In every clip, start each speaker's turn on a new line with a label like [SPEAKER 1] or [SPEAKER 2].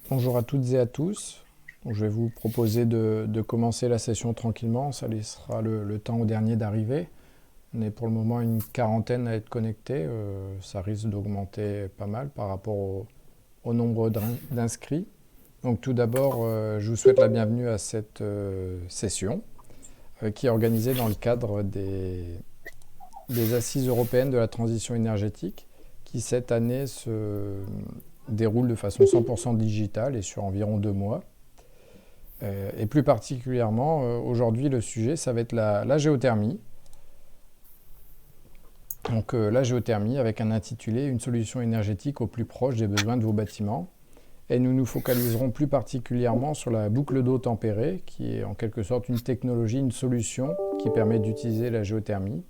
[SPEAKER 1] Bonjour à toutes et à tous. Donc, je vais vous proposer de commencer la session tranquillement. Ça laissera le temps au dernier d'arriver. On est pour le moment une quarantaine à être connectés. Ça risque d'augmenter pas mal par rapport au nombre d'inscrits. Donc tout d'abord, je vous souhaite la bienvenue à cette session qui est organisée dans le cadre des Assises européennes de la transition énergétique qui cette année se déroule de façon 100% digitale et sur environ 2 mois. Et plus particulièrement, aujourd'hui, le sujet, ça va être la géothermie. Donc la géothermie avec un intitulé Une solution énergétique au plus proche des besoins de vos bâtiments. Et nous nous focaliserons plus particulièrement sur la boucle d'eau tempérée, qui est en quelque sorte une technologie, une solution qui permet d'utiliser la géothermie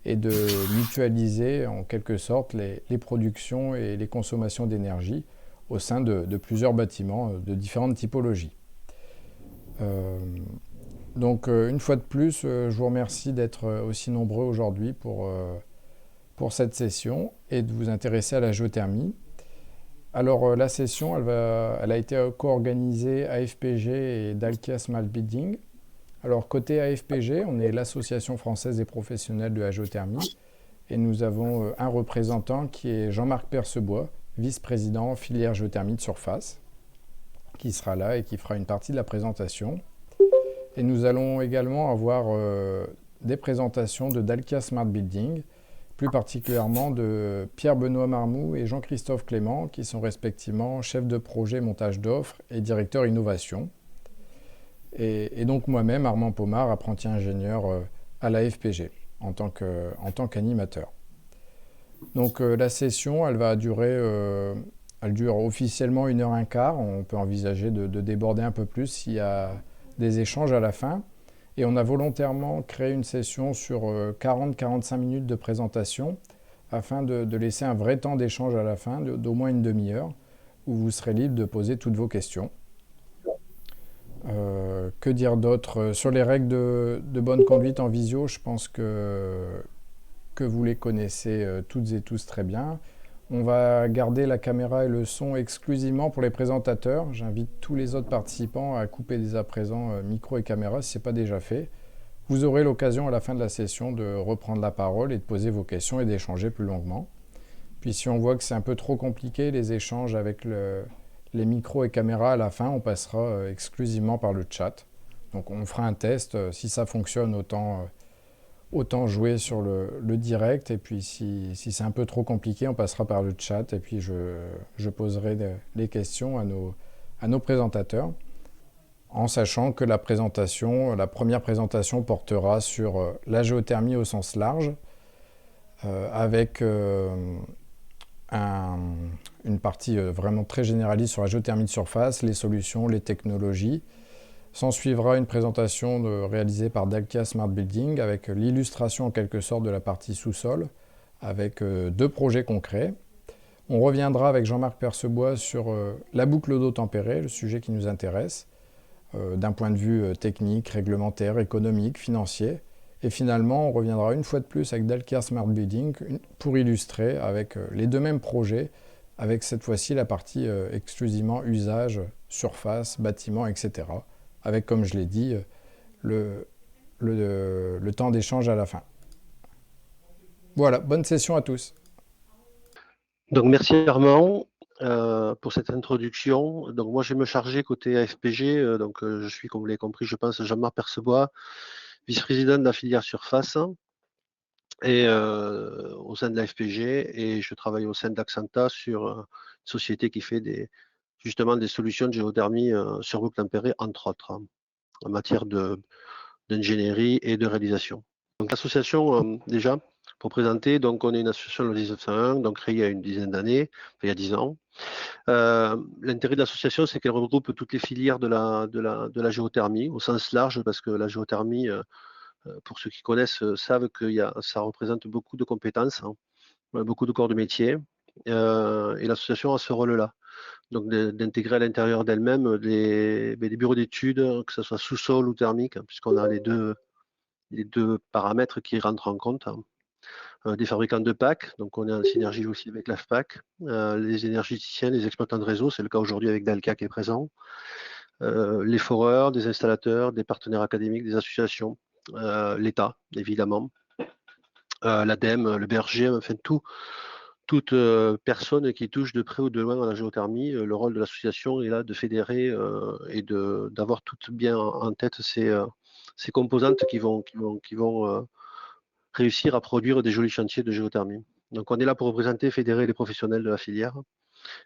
[SPEAKER 1] et de mutualiser en quelque sorte les productions et les consommations d'énergie au sein de plusieurs bâtiments de différentes typologies. Euh, donc une fois de plus, je vous remercie d'être aussi nombreux aujourd'hui pour cette session et de vous intéresser à la géothermie. Alors la session, elle a été co-organisée AFPG et Dalkia Smart Building. Alors côté AFPG, on est l'Association française des professionnels de la géothermie et nous avons un représentant qui est Jean-Marc Percebois, vice-président filière géothermie de surface, qui sera là et qui fera une partie de la présentation. Et nous allons également avoir des présentations de Dalkia Smart Building, plus particulièrement de Pierre-Benoît Marmou et Jean-Christophe Clément, qui sont respectivement chefs de projet montage d'offres et directeur innovation. Et donc moi-même, Armand Pomard, apprenti ingénieur à la FPG, en tant qu'animateur. Donc la session, elle dure officiellement 1 h 15. On peut envisager de déborder un peu plus s'il y a des échanges à la fin. Et on a volontairement créé une session sur 40-45 minutes de présentation afin de laisser un vrai temps d'échange à la fin d'au moins une demi-heure où vous serez libre de poser toutes vos questions. Que dire d'autre? Sur les règles de bonne conduite en visio, je pense que vous les connaissez toutes et tous très bien. On va garder la caméra et le son exclusivement pour les présentateurs. J'invite tous les autres participants à couper dès à présent micro et caméra si ce n'est pas déjà fait. Vous aurez l'occasion à la fin de la session de reprendre la parole et de poser vos questions et d'échanger plus longuement. Puis si on voit que c'est un peu trop compliqué les échanges avec les micros et caméras à la fin, on passera exclusivement par le chat. Donc on fera un test. Si ça fonctionne, autant jouer sur le direct. Et puis si c'est un peu trop compliqué, on passera par le chat. Et puis je poserai les questions à nos présentateurs, en sachant que la première présentation portera sur la géothermie au sens large, avec une partie vraiment très généraliste sur la géothermie de surface, les solutions, les technologies. S'en suivra une présentation réalisée par Dalkia Smart Building avec l'illustration en quelque sorte de la partie sous-sol, avec 2 projets concrets. On reviendra avec Jean-Marc Percebois sur la boucle d'eau tempérée, le sujet qui nous intéresse, d'un point de vue technique, réglementaire, économique, financier. Et finalement, on reviendra une fois de plus avec Dalkia Smart Building pour illustrer avec les 2 mêmes projets, avec cette fois-ci la partie exclusivement usage, surface, bâtiment, etc. Avec, comme je l'ai dit, le temps d'échange à la fin. Voilà, bonne session à tous.
[SPEAKER 2] Donc merci Armand pour cette introduction. Donc moi je vais me charger côté AFPG. Je suis, comme vous l'avez compris, je pense Jean-Marc Percebois, vice-président de la filière surface et au sein de l'AFPG, et je travaille au sein d'Axanta sur une société qui fait justement des solutions de géothermie sur boucle tempérée, entre autres, en matière d'ingénierie et de réalisation. Donc l'association, déjà, pour présenter, donc on est une association de 1901, donc créée il y a une dizaine d'années, enfin, il y a 10 ans. L'intérêt de l'association, c'est qu'elle regroupe toutes les filières de la géothermie, au sens large, parce que la géothermie, pour ceux qui connaissent, savent que ça représente beaucoup de compétences, hein, beaucoup de corps de métier, et l'association a ce rôle-là. Donc d'intégrer à l'intérieur d'elle-même des bureaux d'études, que ce soit sous-sol ou thermique, puisqu'on a les deux paramètres qui rentrent en compte. des fabricants de packs, donc on est en synergie aussi avec l'AFPAC, les énergéticiens, les exploitants de réseau, c'est le cas aujourd'hui avec Dalca qui est présent, les foreurs, des installateurs, des partenaires académiques, des associations, l'État évidemment, l'ADEME, le BRG, enfin toute personne qui touche de près ou de loin à la géothermie. Le rôle de l'association est là de fédérer et d'avoir tout bien en tête ces composantes qui vont réussir à produire des jolis chantiers de géothermie. Donc on est là pour représenter, fédérer les professionnels de la filière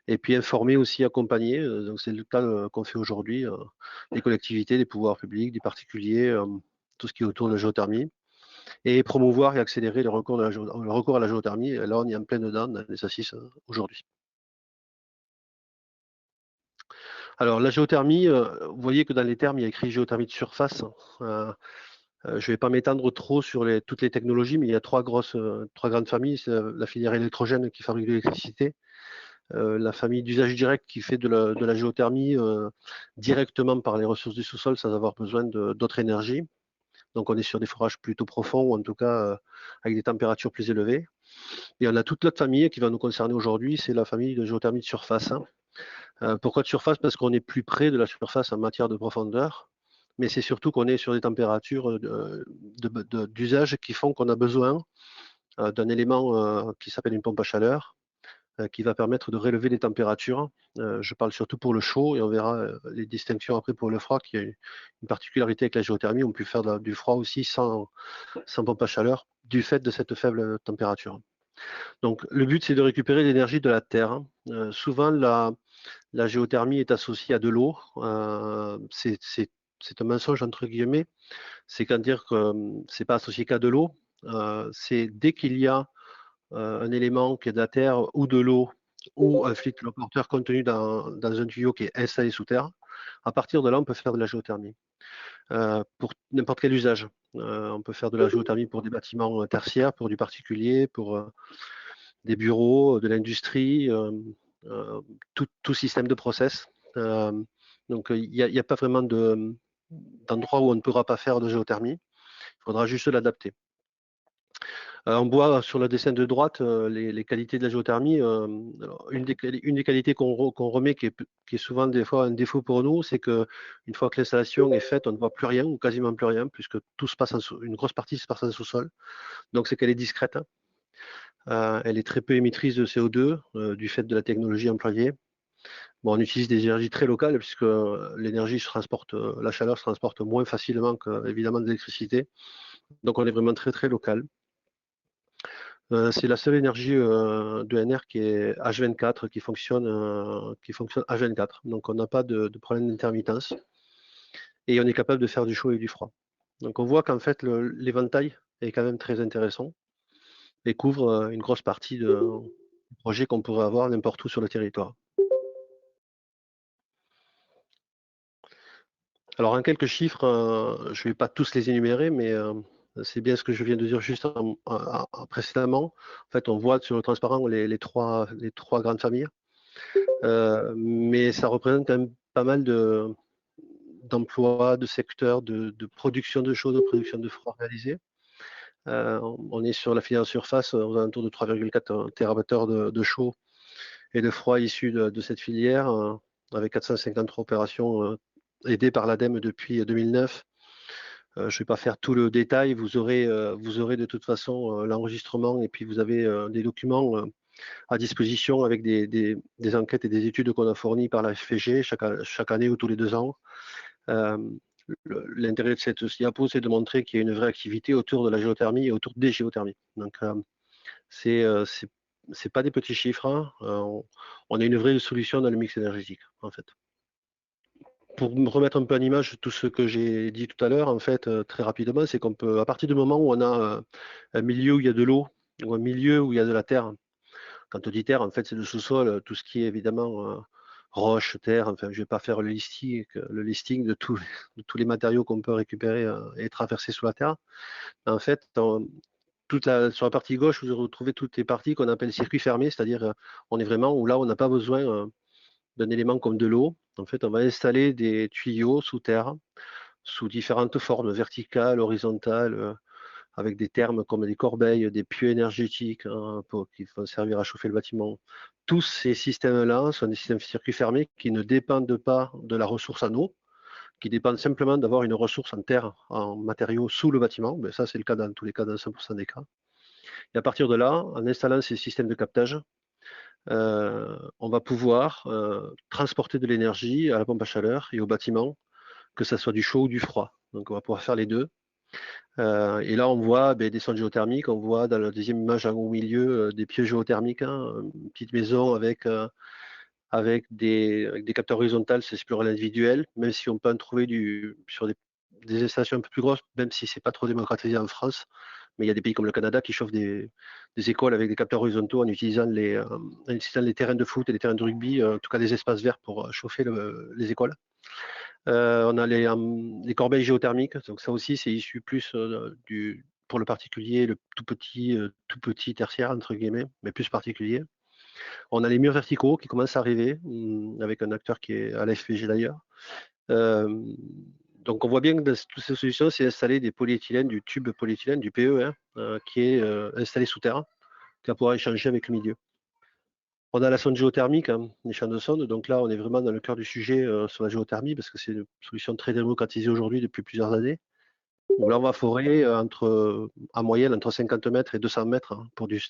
[SPEAKER 2] et puis informer aussi, accompagner. Donc c'est le cas qu'on fait aujourd'hui, les collectivités, les pouvoirs publics, des particuliers, tout ce qui est autour de la géothermie, et promouvoir et accélérer le recours à la géothermie. Et là on est en plein dedans dans les assises aujourd'hui. Alors la géothermie, vous voyez que dans les termes il y a écrit géothermie de surface. Je ne vais pas m'étendre trop sur toutes les technologies, mais il y a trois grandes familles. C'est la filière électrogène qui fabrique de l'électricité, la famille d'usage direct qui fait de la géothermie directement par les ressources du sous-sol sans avoir besoin d'autres énergies. Donc on est sur des forages plutôt profonds, ou en tout cas avec des températures plus élevées. Et on a toute l'autre famille qui va nous concerner aujourd'hui, c'est la famille de géothermie de surface. Pourquoi de surface? Parce qu'on est plus près de la surface en matière de profondeur, mais c'est surtout qu'on est sur des températures d'usage qui font qu'on a besoin d'un élément qui s'appelle une pompe à chaleur, qui va permettre de relever les températures. Je parle surtout pour le chaud, et on verra les distinctions après pour le froid, qui a une particularité avec la géothermie. On peut faire du froid aussi sans pompe à chaleur, du fait de cette faible température. Donc le but, c'est de récupérer l'énergie de la Terre. Souvent, la géothermie est associée à de l'eau. C'est un mensonge entre guillemets. C'est qu'à dire que c'est pas associé qu'à de l'eau. C'est dès qu'il y a un élément qui est de la terre ou de l'eau ou un fluide porteur contenu dans un tuyau qui est installé sous terre, à partir de là, on peut faire de la géothermie pour n'importe quel usage. On peut faire de la géothermie pour des bâtiments tertiaires, pour du particulier, pour des bureaux, de l'industrie, tout système de process. Donc, il n'y a pas vraiment d'endroit où on ne pourra pas faire de géothermie. Il faudra juste l'adapter. On voit sur le dessin de droite les qualités de la géothermie. Une des qualités qu'on remet, qui est souvent des fois un défaut pour nous, c'est qu'une fois que l'installation est faite, on ne voit plus rien ou quasiment plus rien, puisque tout se passe une grosse partie se passe en sous-sol. Donc c'est qu'elle est discrète. Elle est très peu émettrice de CO2 du fait de la technologie employée. Bon, on utilise des énergies très locales puisque l'énergie se transporte, la chaleur se transporte moins facilement que évidemment de l'électricité. Donc on est vraiment très très local. C'est la seule énergie d'ENR qui est H24, qui fonctionne H24. Donc on n'a pas de problème d'intermittence. Et on est capable de faire du chaud et du froid. Donc on voit qu'en fait l'éventail est quand même très intéressant et couvre une grosse partie du projet qu'on pourrait avoir n'importe où sur le territoire. Alors en quelques chiffres, je ne vais pas tous les énumérer, mais c'est bien ce que je viens de dire juste précédemment. En fait, on voit sur le transparent les trois grandes familles, mais ça représente quand même pas mal d'emplois, de secteurs, de production de chaud, de production de froid réalisés. On est sur la filière surface aux alentours de 3,4 TWh de chaud et de froid issus de cette filière, avec 453 opérations aidées par l'ADEME depuis 2009. Je ne vais pas faire tout le détail, vous aurez de toute façon l'enregistrement, et puis vous avez des documents à disposition avec des enquêtes et des études qu'on a fournies par la FPG chaque année ou tous les 2 ans. L'intérêt de cette diapo, c'est de montrer qu'il y a une vraie activité autour de la géothermie et autour des géothermies. Donc c'est pas des petits chiffres, hein. On a une vraie solution dans le mix énergétique en fait. Pour me remettre un peu en image tout ce que j'ai dit tout à l'heure, en fait, très rapidement, c'est qu'on peut, à partir du moment où on a un milieu où il y a de l'eau, ou un milieu où il y a de la terre, quand on dit terre, en fait, c'est le sous-sol, tout ce qui est évidemment roche, terre, enfin, je ne vais pas faire le listing de tous les matériaux qu'on peut récupérer et traverser sous la terre. En fait, sur la partie gauche, vous retrouvez toutes les parties qu'on appelle circuit fermé, c'est-à-dire on est vraiment où là, on n'a pas besoin d'un élément comme de l'eau. En fait, on va installer des tuyaux sous terre, sous différentes formes, verticales, horizontales, avec des termes comme des corbeilles, des puits énergétiques qui vont servir à chauffer le bâtiment. Tous ces systèmes-là sont des systèmes circuits fermés qui ne dépendent pas de la ressource en eau, qui dépendent simplement d'avoir une ressource en terre, en matériaux sous le bâtiment. Mais ça, c'est le cas dans tous les cas, dans 100% des cas. Et à partir de là, en installant ces systèmes de captage, on va pouvoir transporter de l'énergie à la pompe à chaleur et au bâtiment, que ce soit du chaud ou du froid. Donc on va pouvoir faire les deux. Et là, on voit des sondes géothermiques, on voit dans la deuxième image au milieu des pieux géothermiques, une petite maison avec des capteurs horizontaux, c'est pour l'individuel, même si on peut en trouver sur des installations un peu plus grosses, même si c'est pas trop démocratisé en France. Mais il y a des pays comme le Canada qui chauffent des écoles avec des capteurs horizontaux en utilisant les terrains de foot et les terrains de rugby, en tout cas des espaces verts pour chauffer les écoles. On a les corbeilles géothermiques, donc ça aussi c'est issu plus pour le particulier, le tout petit tertiaire entre guillemets, mais plus particulier. On a les murs verticaux qui commencent à arriver, avec un acteur qui est à la FPG d'ailleurs. Donc on voit bien que dans toutes ces solutions, c'est installer des polyéthylènes, du tube polyéthylène, du PE, qui est installé sous terre, qui va pouvoir échanger avec le milieu. On a la sonde géothermique, les champs de sonde. Donc là, on est vraiment dans le cœur du sujet sur la géothermie, parce que c'est une solution très démocratisée aujourd'hui depuis plusieurs années. Donc là, on va forer en moyenne entre 50 mètres et 200 mètres pour du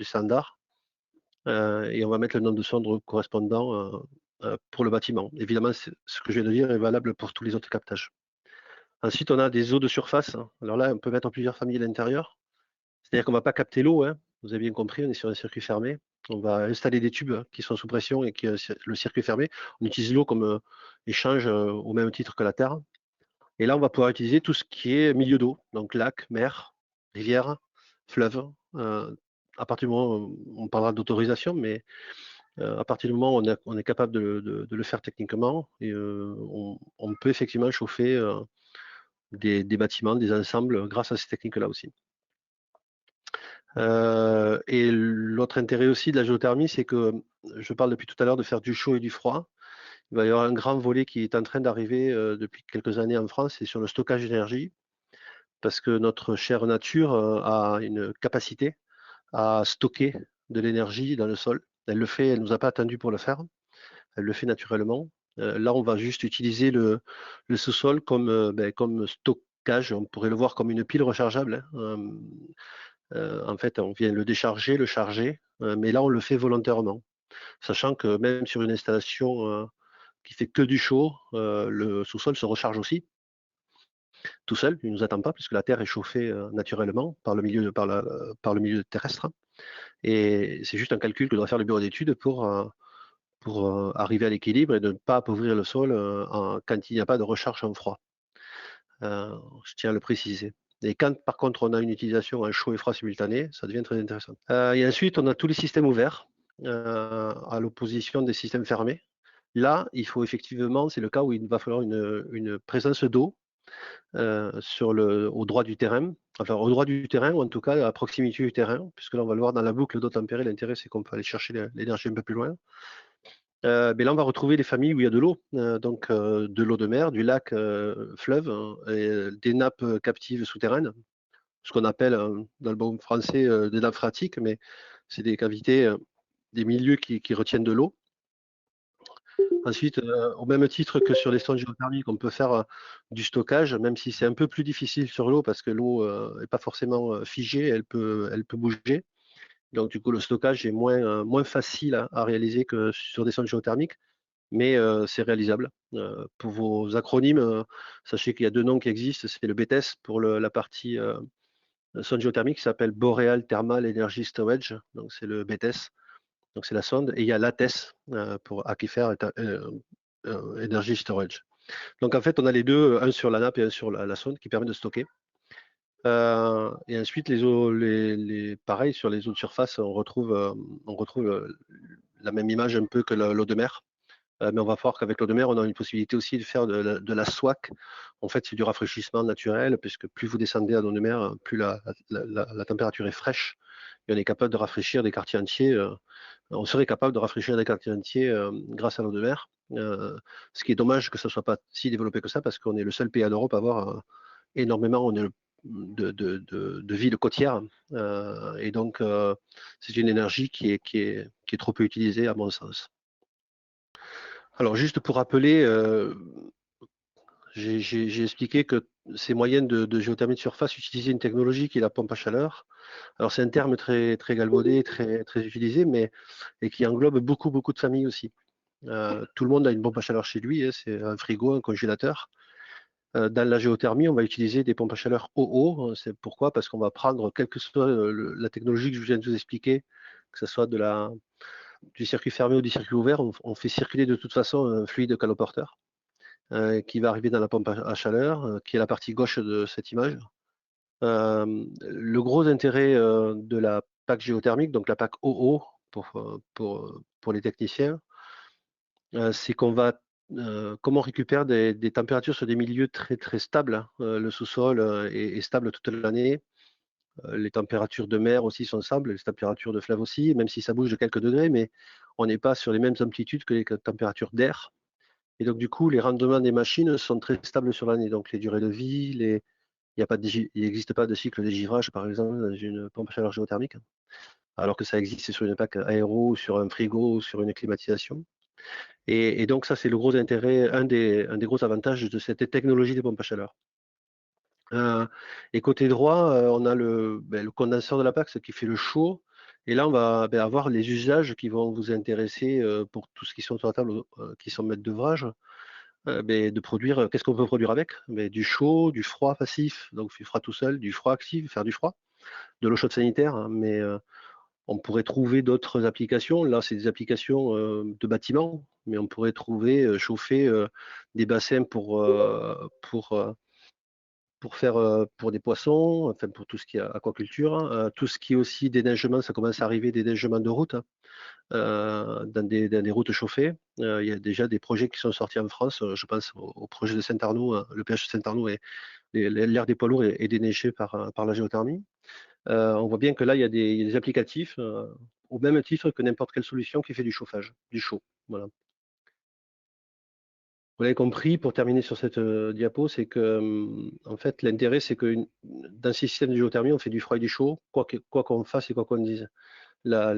[SPEAKER 2] standard. Et on va mettre le nombre de sondes correspondant pour le bâtiment. Évidemment, ce que je viens de dire est valable pour tous les autres captages. Ensuite, on a des eaux de surface. Alors là, on peut mettre plusieurs familles à l'intérieur. C'est-à-dire qu'on ne va pas capter l'eau, vous avez bien compris, on est sur un circuit fermé. On va installer des tubes qui sont sous pression et qui le circuit fermé. On utilise l'eau comme échange au même titre que la terre. Et là, on va pouvoir utiliser tout ce qui est milieu d'eau, donc lac, mer, rivière, fleuve. À partir du moment où on parlera d'autorisation, mais à partir du moment où on est capable de le faire techniquement, et on peut effectivement chauffer des bâtiments, des ensembles grâce à ces techniques-là aussi. Et l'autre intérêt aussi de la géothermie, c'est que je parle depuis tout à l'heure de faire du chaud et du froid. Il va y avoir un grand volet qui est en train d'arriver depuis quelques années en France, c'est sur le stockage d'énergie, parce que notre chère nature a une capacité à stocker de l'énergie dans le sol. Elle le fait, elle ne nous a pas attendu pour le faire, elle le fait naturellement. Là, on va juste utiliser le sous-sol comme stockage, on pourrait le voir comme une pile rechargeable. En fait, on vient le décharger, le charger, mais là, on le fait volontairement, sachant que même sur une installation qui fait que du chaud, le sous-sol se recharge aussi, tout seul, il ne nous attend pas, puisque la Terre est chauffée naturellement par le milieu terrestre. Et c'est juste un calcul que doit faire le bureau d'études pour arriver à l'équilibre et de ne pas appauvrir le sol quand il n'y a pas de recharge en froid. Je tiens à le préciser. Et quand par contre on a une utilisation en chaud et froid simultané, ça devient très intéressant. Et ensuite, on a tous les systèmes ouverts, à l'opposition des systèmes fermés. Là, il faut effectivement, c'est le cas où il va falloir une présence d'eau au droit du terrain, enfin au droit du terrain, ou en tout cas à proximité du terrain, puisque là on va le voir dans la boucle d'eau tempérée, l'intérêt c'est qu'on peut aller chercher l'énergie un peu plus loin. Mais là on va retrouver les familles où il y a de l'eau, donc de l'eau de mer, du lac, fleuve, et des nappes captives souterraines, ce qu'on appelle dans le bon français des nappes phréatiques, mais c'est des cavités, des milieux qui retiennent de l'eau. Ensuite, au même titre que sur les sondes géothermiques, on peut faire du stockage, même si c'est un peu plus difficile sur l'eau parce que l'eau n'est pas forcément figée, elle peut bouger. Donc du coup, le stockage est moins facile à réaliser que sur des sondes géothermiques, mais c'est réalisable. Pour vos acronymes, sachez qu'il y a deux noms qui existent, c'est le BTS pour la partie sonde géothermique qui s'appelle Boreal Thermal Energy Storage, donc c'est le BTS. Donc c'est la sonde, et il y a l'ATES pour Aquifer Energy Storage. Donc en fait, on a les deux, un sur la nappe et un sur la sonde qui permet de stocker. Et ensuite, pareil, sur les eaux de surface, on retrouve la même image un peu que l'eau de mer. Mais on va voir qu'avec l'eau de mer, on a une possibilité aussi de faire de la SWAC. En fait, c'est du rafraîchissement naturel, puisque plus vous descendez à l'eau de mer, plus la température est fraîche. Et on est capable de rafraîchir des quartiers entiers. On serait capable de rafraîchir des quartiers entiers grâce à l'eau de mer. Ce qui est dommage que ça ne soit pas si développé que ça, parce qu'on est le seul pays en Europe à avoir énormément, on est de villes côtières. Et donc, c'est une énergie qui est trop peu utilisée, à mon sens. Alors, juste pour rappeler, j'ai expliqué que ces moyennes de géothermie de surface utilisaient une technologie qui est la pompe à chaleur. Alors, c'est un terme très, très galvaudé, très, très utilisé, mais et qui englobe beaucoup, beaucoup de familles aussi. Tout le monde a une pompe à chaleur chez lui, hein, c'est un frigo, un congélateur. Dans la géothermie, on va utiliser des pompes à chaleur OO. C'est pourquoi? Parce qu'on va prendre, quelle que soit la technologie que je viens de vous expliquer, que ce soit du circuit fermé ou du circuit ouvert, on fait circuler de toute façon un fluide caloporteur qui va arriver dans la pompe à chaleur, qui est la partie gauche de cette image. Le gros intérêt de la PAC géothermique, donc la PAC OO pour les techniciens, c'est qu'on va, comme on récupère des températures sur des milieux très très stables, hein, le sous-sol est stable toute l'année. Les températures de mer aussi sont stables, les températures de fleuve aussi, même si ça bouge de quelques degrés, mais on n'est pas sur les mêmes amplitudes que les températures d'air. Et donc du coup, les rendements des machines sont très stables sur l'année. Donc les durées de vie, il n'existe pas de cycle de givrage, par exemple, dans une pompe à chaleur géothermique, alors que ça existe sur une PAC aéro, sur un frigo, sur une climatisation. Et donc ça, c'est le gros intérêt, un des gros avantages de cette technologie des pompes à chaleur. Et côté droit, on a le condenseur de la PAC, ce qui fait le chaud. Et là, on va avoir les usages qui vont vous intéresser pour tout ce qui sont sur la table, qui sont maîtres d'ouvrage, de produire. Qu'est-ce qu'on peut produire avec? Du chaud, du froid passif, donc du froid tout seul, du froid actif, faire du froid, de l'eau chaude sanitaire, hein, mais on pourrait trouver d'autres applications. Là, c'est des applications de bâtiments, mais on pourrait trouver chauffer des bassins pour des poissons, enfin pour tout ce qui est aquaculture, hein. Tout ce qui est aussi déneigement, ça commence à arriver, des neigements de route, hein, dans des routes chauffées. Il y a déjà des projets qui sont sortis en France. Je pense au projet de Saint-Arnaud, hein. Le péage de Saint-Arnaud, et l'air des poids lourds est déneigé par la géothermie. On voit bien que là, il y a des applicatifs au même titre que n'importe quelle solution qui fait du chauffage, du chaud. Voilà. Vous l'avez compris, pour terminer sur cette diapo, c'est que en fait, l'intérêt, c'est que dans ces systèmes de géothermie, on fait du froid et du chaud, quoi qu'on fasse et quoi qu'on dise. Pas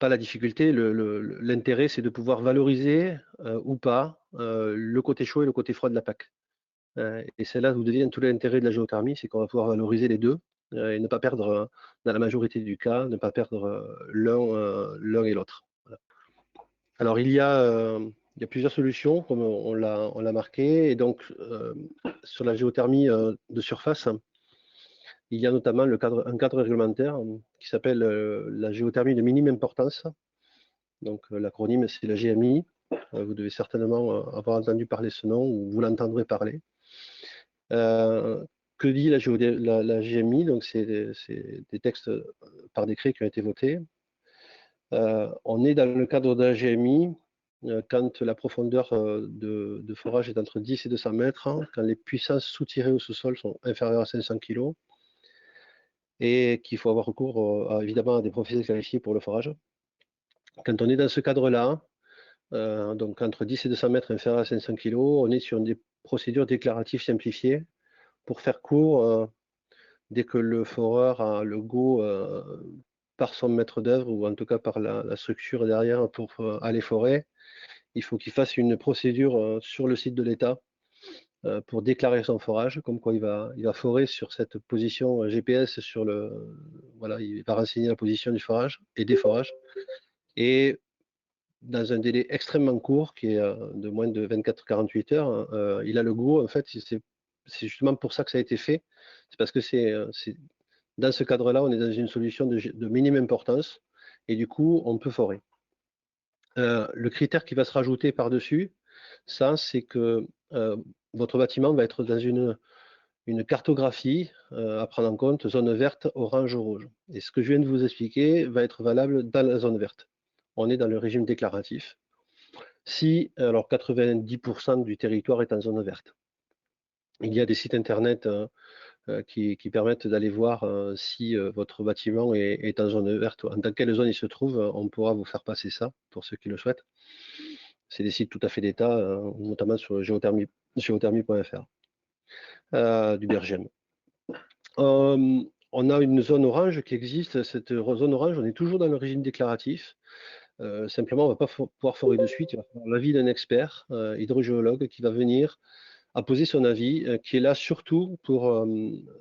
[SPEAKER 2] la difficulté, l'intérêt, c'est de pouvoir valoriser ou pas le côté chaud et le côté froid de la PAC. Et c'est là où devient tout l'intérêt de la géothermie, c'est qu'on va pouvoir valoriser les deux et ne pas perdre, dans la majorité du cas, ne pas perdre l'un et l'autre. Voilà. Alors, il y a plusieurs solutions, comme on l'a marqué. Et donc, sur la géothermie de surface, il y a notamment un cadre réglementaire qui s'appelle la géothermie de minime importance. Donc, l'acronyme, c'est la GMI. Vous devez certainement avoir entendu parler ce nom, ou vous l'entendrez parler. Que dit la GMI? Donc, c'est des textes par décret qui ont été votés. On est dans le cadre de la GMI quand la profondeur de forage est entre 10 et 200 mètres, hein, quand les puissances soutirées au sous-sol sont inférieures à 500 kg, et qu'il faut avoir recours évidemment à des professionnels qualifiés pour le forage. Quand on est dans ce cadre-là, donc entre 10 et 200 mètres inférieurs à 500 kg, on est sur des procédures déclaratives simplifiées. Pour faire court, dès que le foreur a le go par son maître d'œuvre, ou en tout cas par la structure derrière pour aller forer, il faut qu'il fasse une procédure sur le site de l'État pour déclarer son forage, comme quoi il va forer sur cette position GPS voilà, il va renseigner la position du forage et des forages. Et dans un délai extrêmement court, qui est de moins de 24-48 heures, il a le go. En fait, c'est justement pour ça que ça a été fait. C'est parce que c'est dans ce cadre-là, on est dans une solution de minime importance, et du coup, on peut forer. Le critère qui va se rajouter par-dessus, ça, c'est que votre bâtiment va être dans une cartographie à prendre en compte, zone verte, orange, rouge. Et ce que je viens de vous expliquer va être valable dans la zone verte. On est dans le régime déclaratif. Si, alors 90% du territoire est en zone verte. Il y a des sites internet qui permettent d'aller voir si votre bâtiment est en zone verte, dans quelle zone il se trouve. On pourra vous faire passer ça pour ceux qui le souhaitent. C'est des sites tout à fait d'État, notamment sur géothermie.fr du BRGM. On a une zone orange qui existe. Cette zone orange, on est toujours dans le régime déclaratif. Simplement, on ne va pas pouvoir forer de suite. Il va falloir l'avis d'un expert hydrogéologue qui va venir apposer son avis, qui est là surtout pour.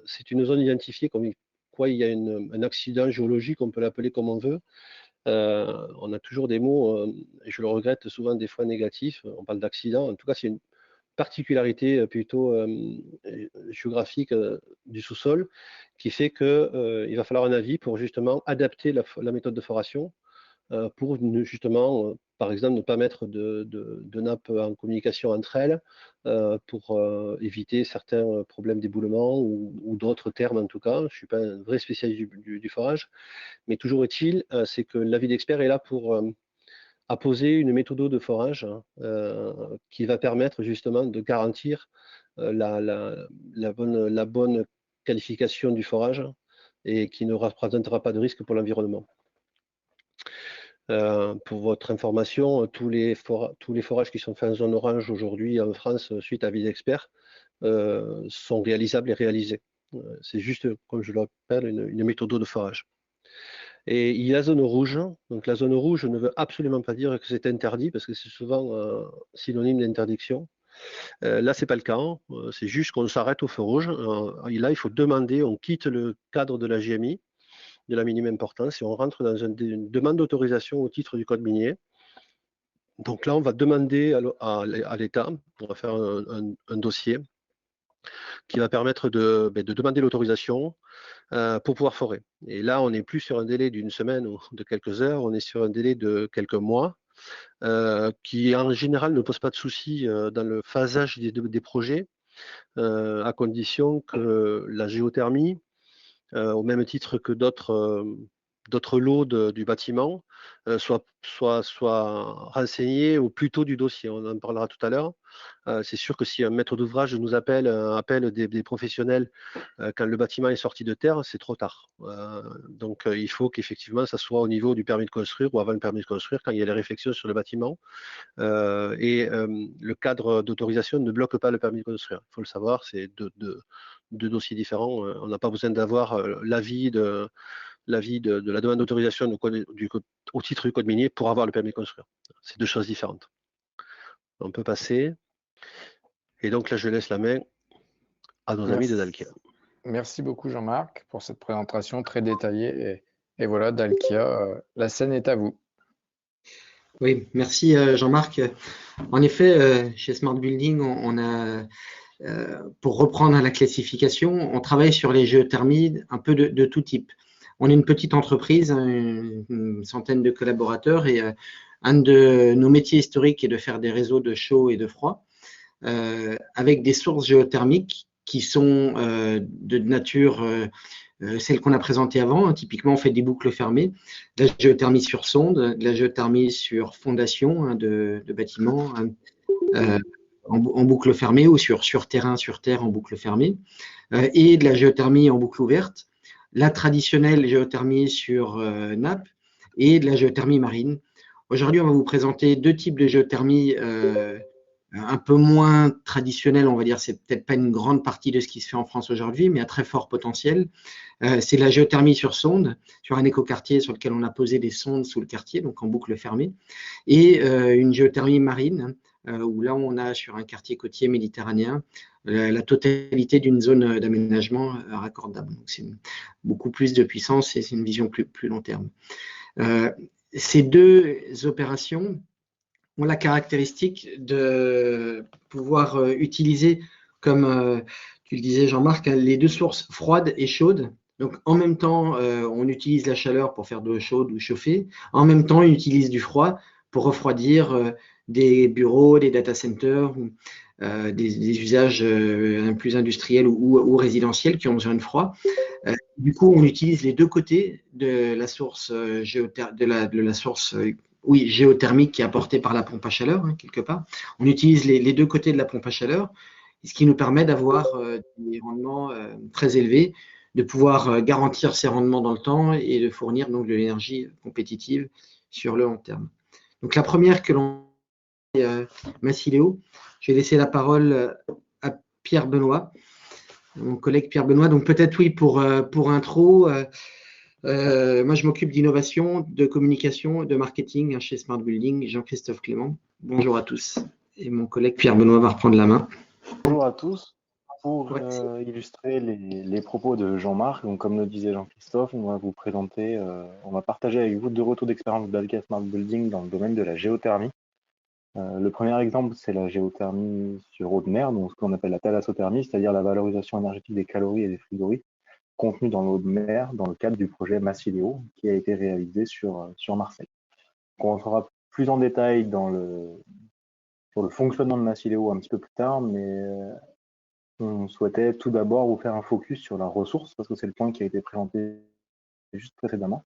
[SPEAKER 2] C'est une zone identifiée comme quoi il y a un accident géologique, on peut l'appeler comme on veut. On a toujours des mots, et je le regrette souvent des fois négatifs. On parle d'accident. En tout cas, c'est une particularité plutôt géographique du sous-sol qui fait qu'il va falloir un avis pour justement adapter la méthode de foration pour justement, par exemple, ne pas mettre de nappes en communication entre elles pour éviter certains problèmes d'éboulement ou d'autres termes en tout cas. Je ne suis pas un vrai spécialiste du forage, mais toujours est-il, c'est que l'avis d'expert est là pour apposer une méthode de forage qui va permettre justement de garantir la bonne qualification du forage et qui ne représentera pas de risque pour l'environnement. Pour votre information, tous les forages qui sont faits en zone orange aujourd'hui en France suite à avis d'experts sont réalisables et réalisés. C'est juste, comme je le rappelle, une méthode de forage. Et il y a la zone rouge. Donc la zone rouge ne veut absolument pas dire que c'est interdit, parce que c'est souvent synonyme d'interdiction. Là, ce n'est pas le cas. C'est juste qu'on s'arrête au feu rouge. Et là, il faut demander, on quitte le cadre de la GMI, de la minime importance, et on rentre dans une demande d'autorisation au titre du code minier. Donc là, on va demander à l'État, on va faire un dossier qui va permettre de demander l'autorisation pour pouvoir forer. Et là, on n'est plus sur un délai d'une semaine ou de quelques heures, on est sur un délai de quelques mois, qui en général ne pose pas de soucis dans le phasage des projets, à condition que la géothermie, au même titre que d'autres lots du bâtiment, soit renseigné au plus tôt du dossier. On en parlera tout à l'heure. C'est sûr que si un maître d'ouvrage nous appelle des professionnels quand le bâtiment est sorti de terre, c'est trop tard. Donc il faut qu'effectivement ça soit au niveau du permis de construire ou avant le permis de construire, quand il y a les réflexions sur le bâtiment. Le cadre d'autorisation ne bloque pas le permis de construire. Il faut le savoir, c'est deux dossiers différents. On n'a pas besoin d'avoir l'avis de la demande d'autorisation au titre du code minier pour avoir le permis de construire. C'est deux choses différentes. On peut passer. Et donc là, je laisse la main à nos amis de Dalkia.
[SPEAKER 1] Merci beaucoup Jean-Marc pour cette présentation très détaillée. Et voilà, Dalkia, la scène est à vous.
[SPEAKER 3] Oui, merci Jean-Marc. En effet, chez Smart Building, on a, pour reprendre la classification, on travaille sur les géothermies un peu de tout type. On est une petite entreprise, une centaine de collaborateurs, et un de nos métiers historiques est de faire des réseaux de chaud et de froid avec des sources géothermiques qui sont de nature, celles qu'on a présentées avant. Typiquement, on fait des boucles fermées, de la géothermie sur sonde, de la géothermie sur fondation de bâtiments en boucle fermée, ou sur terre en boucle fermée, et de la géothermie en boucle ouverte, la traditionnelle géothermie sur nappe et de la géothermie marine. Aujourd'hui, on va vous présenter deux types de géothermie un peu moins traditionnels, on va dire. C'est peut-être pas une grande partie de ce qui se fait en France aujourd'hui, mais à très fort potentiel. C'est la géothermie sur sonde, sur un écoquartier sur lequel on a posé des sondes sous le quartier, donc en boucle fermée, et une géothermie marine, où là on a sur un quartier côtier méditerranéen la totalité d'une zone d'aménagement raccordable. Donc c'est beaucoup plus de puissance et c'est une vision plus long terme. Ces deux opérations ont la caractéristique de pouvoir utiliser, comme tu le disais Jean-Marc, les deux sources froides et chaudes. Donc en même temps, on utilise la chaleur pour faire de l'eau chaude ou chauffer. En même temps, on utilise du froid pour refroidir des bureaux, des data centers, des usages plus industriels ou résidentiels qui ont besoin de froid. Du coup, on utilise les deux côtés de la source géothermique qui est apportée par la pompe à chaleur, quelque part. On utilise les deux côtés de la pompe à chaleur, ce qui nous permet d'avoir des rendements très élevés, de pouvoir garantir ces rendements dans le temps et de fournir donc de l'énergie compétitive sur le long terme. Donc la première que l'on Massileo, je vais laisser la parole à Pierre Benoît mon collègue Pierre Benoît. Donc peut-être oui, pour intro, moi je m'occupe d'innovation, de communication, de marketing chez Smart Building, Jean-Christophe Clément. Bonjour à tous. Et mon collègue Pierre Benoît va reprendre la main.
[SPEAKER 4] Bonjour à tous. Pour
[SPEAKER 3] Ouais.
[SPEAKER 4] illustrer les propos de Jean-Marc, donc comme le disait Jean-Christophe, on va vous présenter, on va partager avec vous 2 retours d'expérience basés à Smart Building dans le domaine de la géothermie. Le premier exemple, c'est la géothermie sur eau de mer, donc ce qu'on appelle la thalassothermie, c'est-à-dire la valorisation énergétique des calories et des frigories contenues dans l'eau de mer dans le cadre du projet Massileo qui a été réalisé sur Marseille. Donc, on rentrera plus en détail sur le fonctionnement de Massileo un petit peu plus tard, mais on souhaitait tout d'abord vous faire un focus sur la ressource, parce que c'est le point qui a été présenté juste précédemment.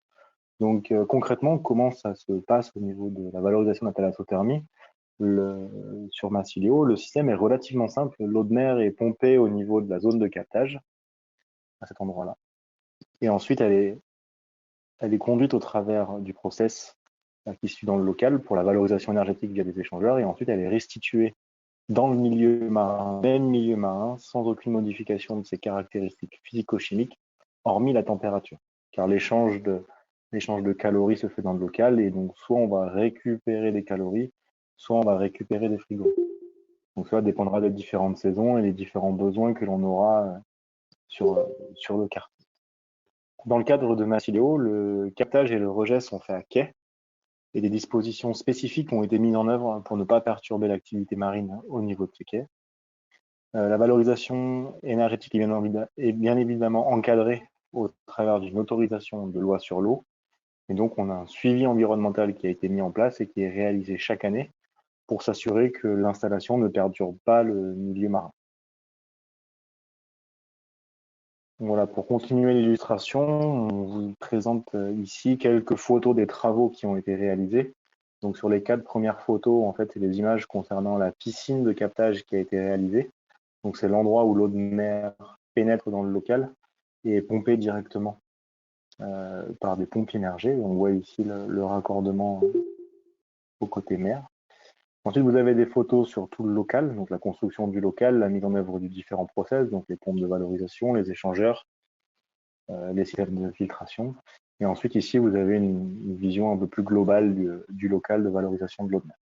[SPEAKER 4] Donc concrètement, comment ça se passe au niveau de la valorisation de la thalassothermie sur Massileo? Le système est relativement simple. L'eau de mer est pompée au niveau de la zone de captage, à cet endroit-là. Et ensuite, elle est conduite au travers du process qui se suit dans le local pour la valorisation énergétique via des échangeurs. Et ensuite, elle est restituée dans le milieu marin, même milieu marin, sans aucune modification de ses caractéristiques physico-chimiques, hormis la température. Car l'échange de calories se fait dans le local, et donc soit on va récupérer des calories, soit on va récupérer des frigos. Donc cela dépendra des différentes saisons et des différents besoins que l'on aura sur le quartier. Dans le cadre de Massileo, le captage et le rejet sont faits à quai, et des dispositions spécifiques ont été mises en œuvre pour ne pas perturber l'activité marine au niveau de ce quai. La valorisation énergétique est bien évidemment encadrée au travers d'une autorisation de loi sur l'eau. Et donc, on a un suivi environnemental qui a été mis en place et qui est réalisé chaque année pour s'assurer que l'installation ne perturbe pas le milieu marin. Voilà, pour continuer l'illustration, on vous présente ici quelques photos des travaux qui ont été réalisés. Donc sur les 4 premières photos, en fait, c'est des images concernant la piscine de captage qui a été réalisée. Donc c'est l'endroit où l'eau de mer pénètre dans le local et est pompée directement par des pompes immergées. On voit ici le raccordement au côté mer. Ensuite, vous avez des photos sur tout le local, donc la construction du local, la mise en œuvre du différents process, donc les pompes de valorisation, les échangeurs, les systèmes de filtration. Et ensuite, ici, vous avez une vision un peu plus globale du local de valorisation de l'eau de mer.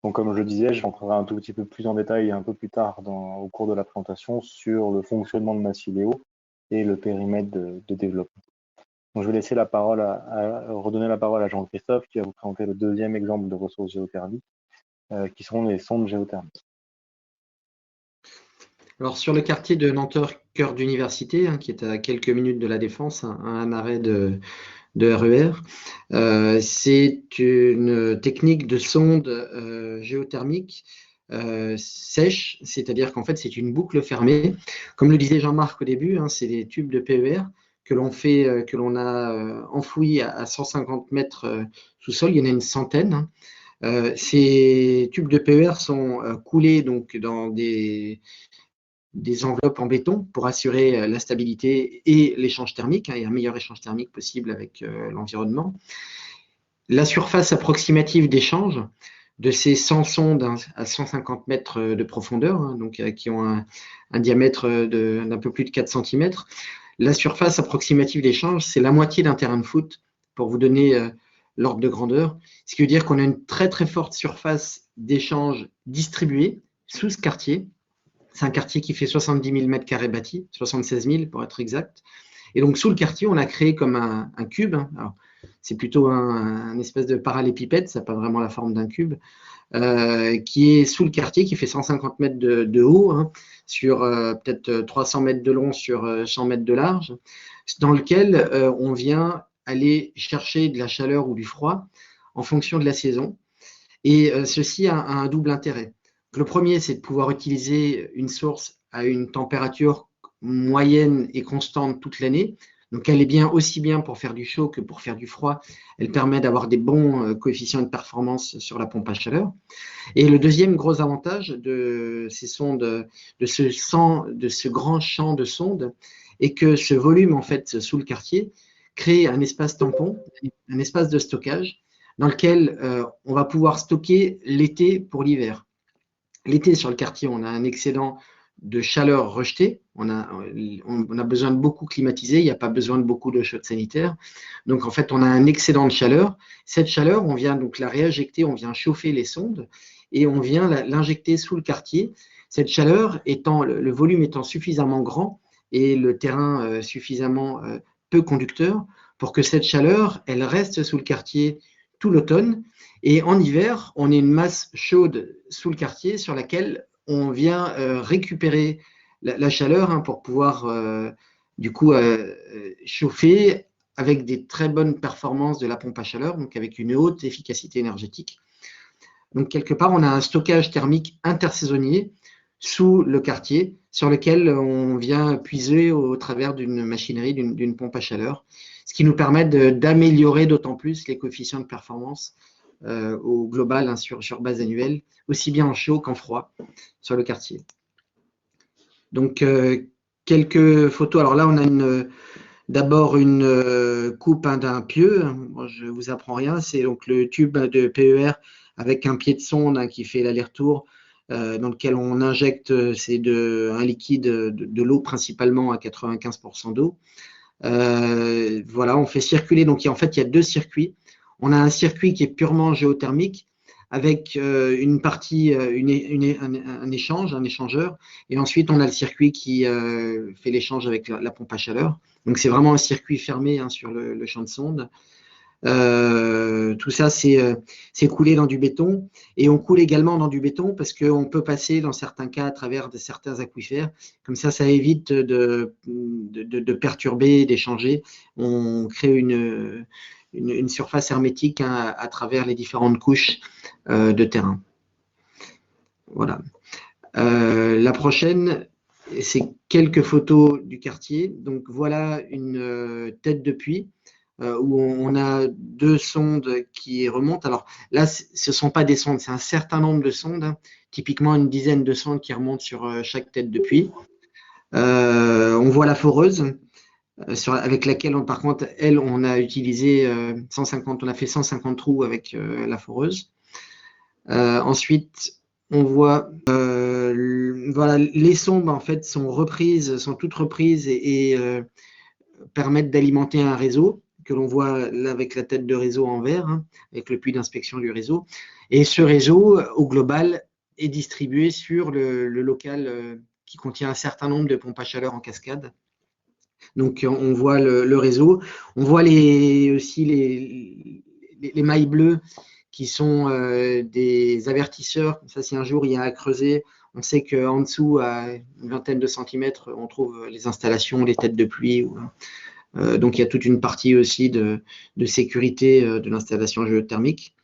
[SPEAKER 4] Donc, comme je le disais, je rentrerai un tout petit peu plus en détail un peu plus tard au cours de la présentation sur le fonctionnement de Massileo et le périmètre de développement. Donc, je vais laisser redonner la parole à Jean-Christophe qui va vous présenter le deuxième exemple de ressources géothermiques, qui seront les sondes géothermiques.
[SPEAKER 3] Alors sur le quartier de Nanterre, cœur d'université, qui est à quelques minutes de la Défense, un arrêt de RER, c'est une technique de sonde géothermique sèche, c'est-à-dire qu'en fait c'est une boucle fermée. Comme le disait Jean-Marc au début, c'est des tubes de PER que l'on a enfouis à 150 mètres sous sol. Il y en a une centaine. Ces tubes de PER sont coulés donc dans des enveloppes en béton pour assurer la stabilité et l'échange thermique, et un meilleur échange thermique possible avec l'environnement. La surface approximative d'échange de ces 100 sondes à 150 mètres de profondeur, donc qui ont un diamètre d'un peu plus de 4 cm, la surface approximative d'échange, c'est la moitié d'un terrain de foot, pour vous donner l'ordre de grandeur, ce qui veut dire qu'on a une très très forte surface d'échange distribuée sous ce quartier. C'est un quartier qui fait 70 000 m² bâtis, 76 000 pour être exact. Et donc, sous le quartier, on a créé comme un cube. Alors, c'est plutôt un espèce de parallépipède, ça n'a pas vraiment la forme d'un cube, qui est sous le quartier, qui fait 150 mètres de haut, sur peut-être 300 mètres de long sur 100 mètres de large, dans lequel on vient aller chercher de la chaleur ou du froid en fonction de la saison. Et ceci a un double intérêt. Le premier, c'est de pouvoir utiliser une source à une température moyenne et constante toute l'année. Donc, elle est bien aussi bien pour faire du chaud que pour faire du froid. Elle permet d'avoir des bons coefficients de performance sur la pompe à chaleur. Et le deuxième gros avantage de ces sondes, de ce grand champ de sondes, est que ce volume, en fait, sous le quartier, crée un espace tampon, un espace de stockage, dans lequel on va pouvoir stocker l'été pour l'hiver. L'été, sur le quartier, on a un excédent de chaleur rejetée. On a besoin de beaucoup climatiser, il n'y a pas besoin de beaucoup de chaude sanitaire. Donc en fait, on a un excédent de chaleur. Cette chaleur, on vient donc la réinjecter, on vient chauffer les sondes et on vient l'injecter sous le quartier. Cette chaleur étant, le volume étant suffisamment grand et le terrain suffisamment peu conducteur pour que cette chaleur, elle reste sous le quartier tout l'automne. Et en hiver, on a une masse chaude sous le quartier sur laquelle on vient récupérer la chaleur pour pouvoir du coup chauffer avec des très bonnes performances de la pompe à chaleur, donc avec une haute efficacité énergétique. Donc quelque part, on a un stockage thermique intersaisonnier sous le quartier sur lequel on vient puiser au travers d'une machinerie, d'une pompe à chaleur, ce qui nous permet d'améliorer d'autant plus les coefficients de performance au global sur base annuelle, aussi bien en chaud qu'en froid sur le quartier. Donc, quelques photos. Alors là, on a d'abord une coupe d'un pieu. Bon, je ne vous apprends rien. C'est donc le tube de PER avec un pied de sonde qui fait l'aller-retour, dans lequel on injecte un liquide de l'eau principalement à 95% d'eau. Voilà, on fait circuler. Donc, en fait, il y a deux circuits. On a un circuit qui est purement géothermique avec une partie, un échangeur, et ensuite on a le circuit qui fait l'échange avec la pompe à chaleur. Donc c'est vraiment un circuit fermé sur le champ de sonde. Tout ça, c'est coulé dans du béton, et on coule également dans du béton parce qu'on peut passer dans certains cas à travers certains aquifères. Comme ça évite de perturber, d'échanger. On crée une surface hermétique à travers les différentes couches de terrain. Voilà. La prochaine, c'est quelques photos du quartier. Donc voilà une tête de puits où on a deux sondes qui remontent. Alors là, ce ne sont pas des sondes, c'est un certain nombre de sondes, typiquement une dizaine de sondes qui remontent sur chaque tête de puits. On voit la foreuse avec laquelle, par contre, on a utilisé 150, on a fait 150 trous avec la foreuse. Ensuite, on voit voilà, les sondes en fait sont toutes reprises et permettent d'alimenter un réseau que l'on voit là avec la tête de réseau en vert, avec le puits d'inspection du réseau. Et ce réseau, au global, est distribué sur le local qui contient un certain nombre de pompes à chaleur en cascade. Donc on voit le réseau, on voit aussi les mailles bleues qui sont des avertisseurs. Comme ça, si un jour il y a à creuser, on sait qu'en dessous, à une vingtaine de centimètres, on trouve les installations, les têtes de pluie. Donc il y a toute une partie aussi de sécurité de l'installation géothermique.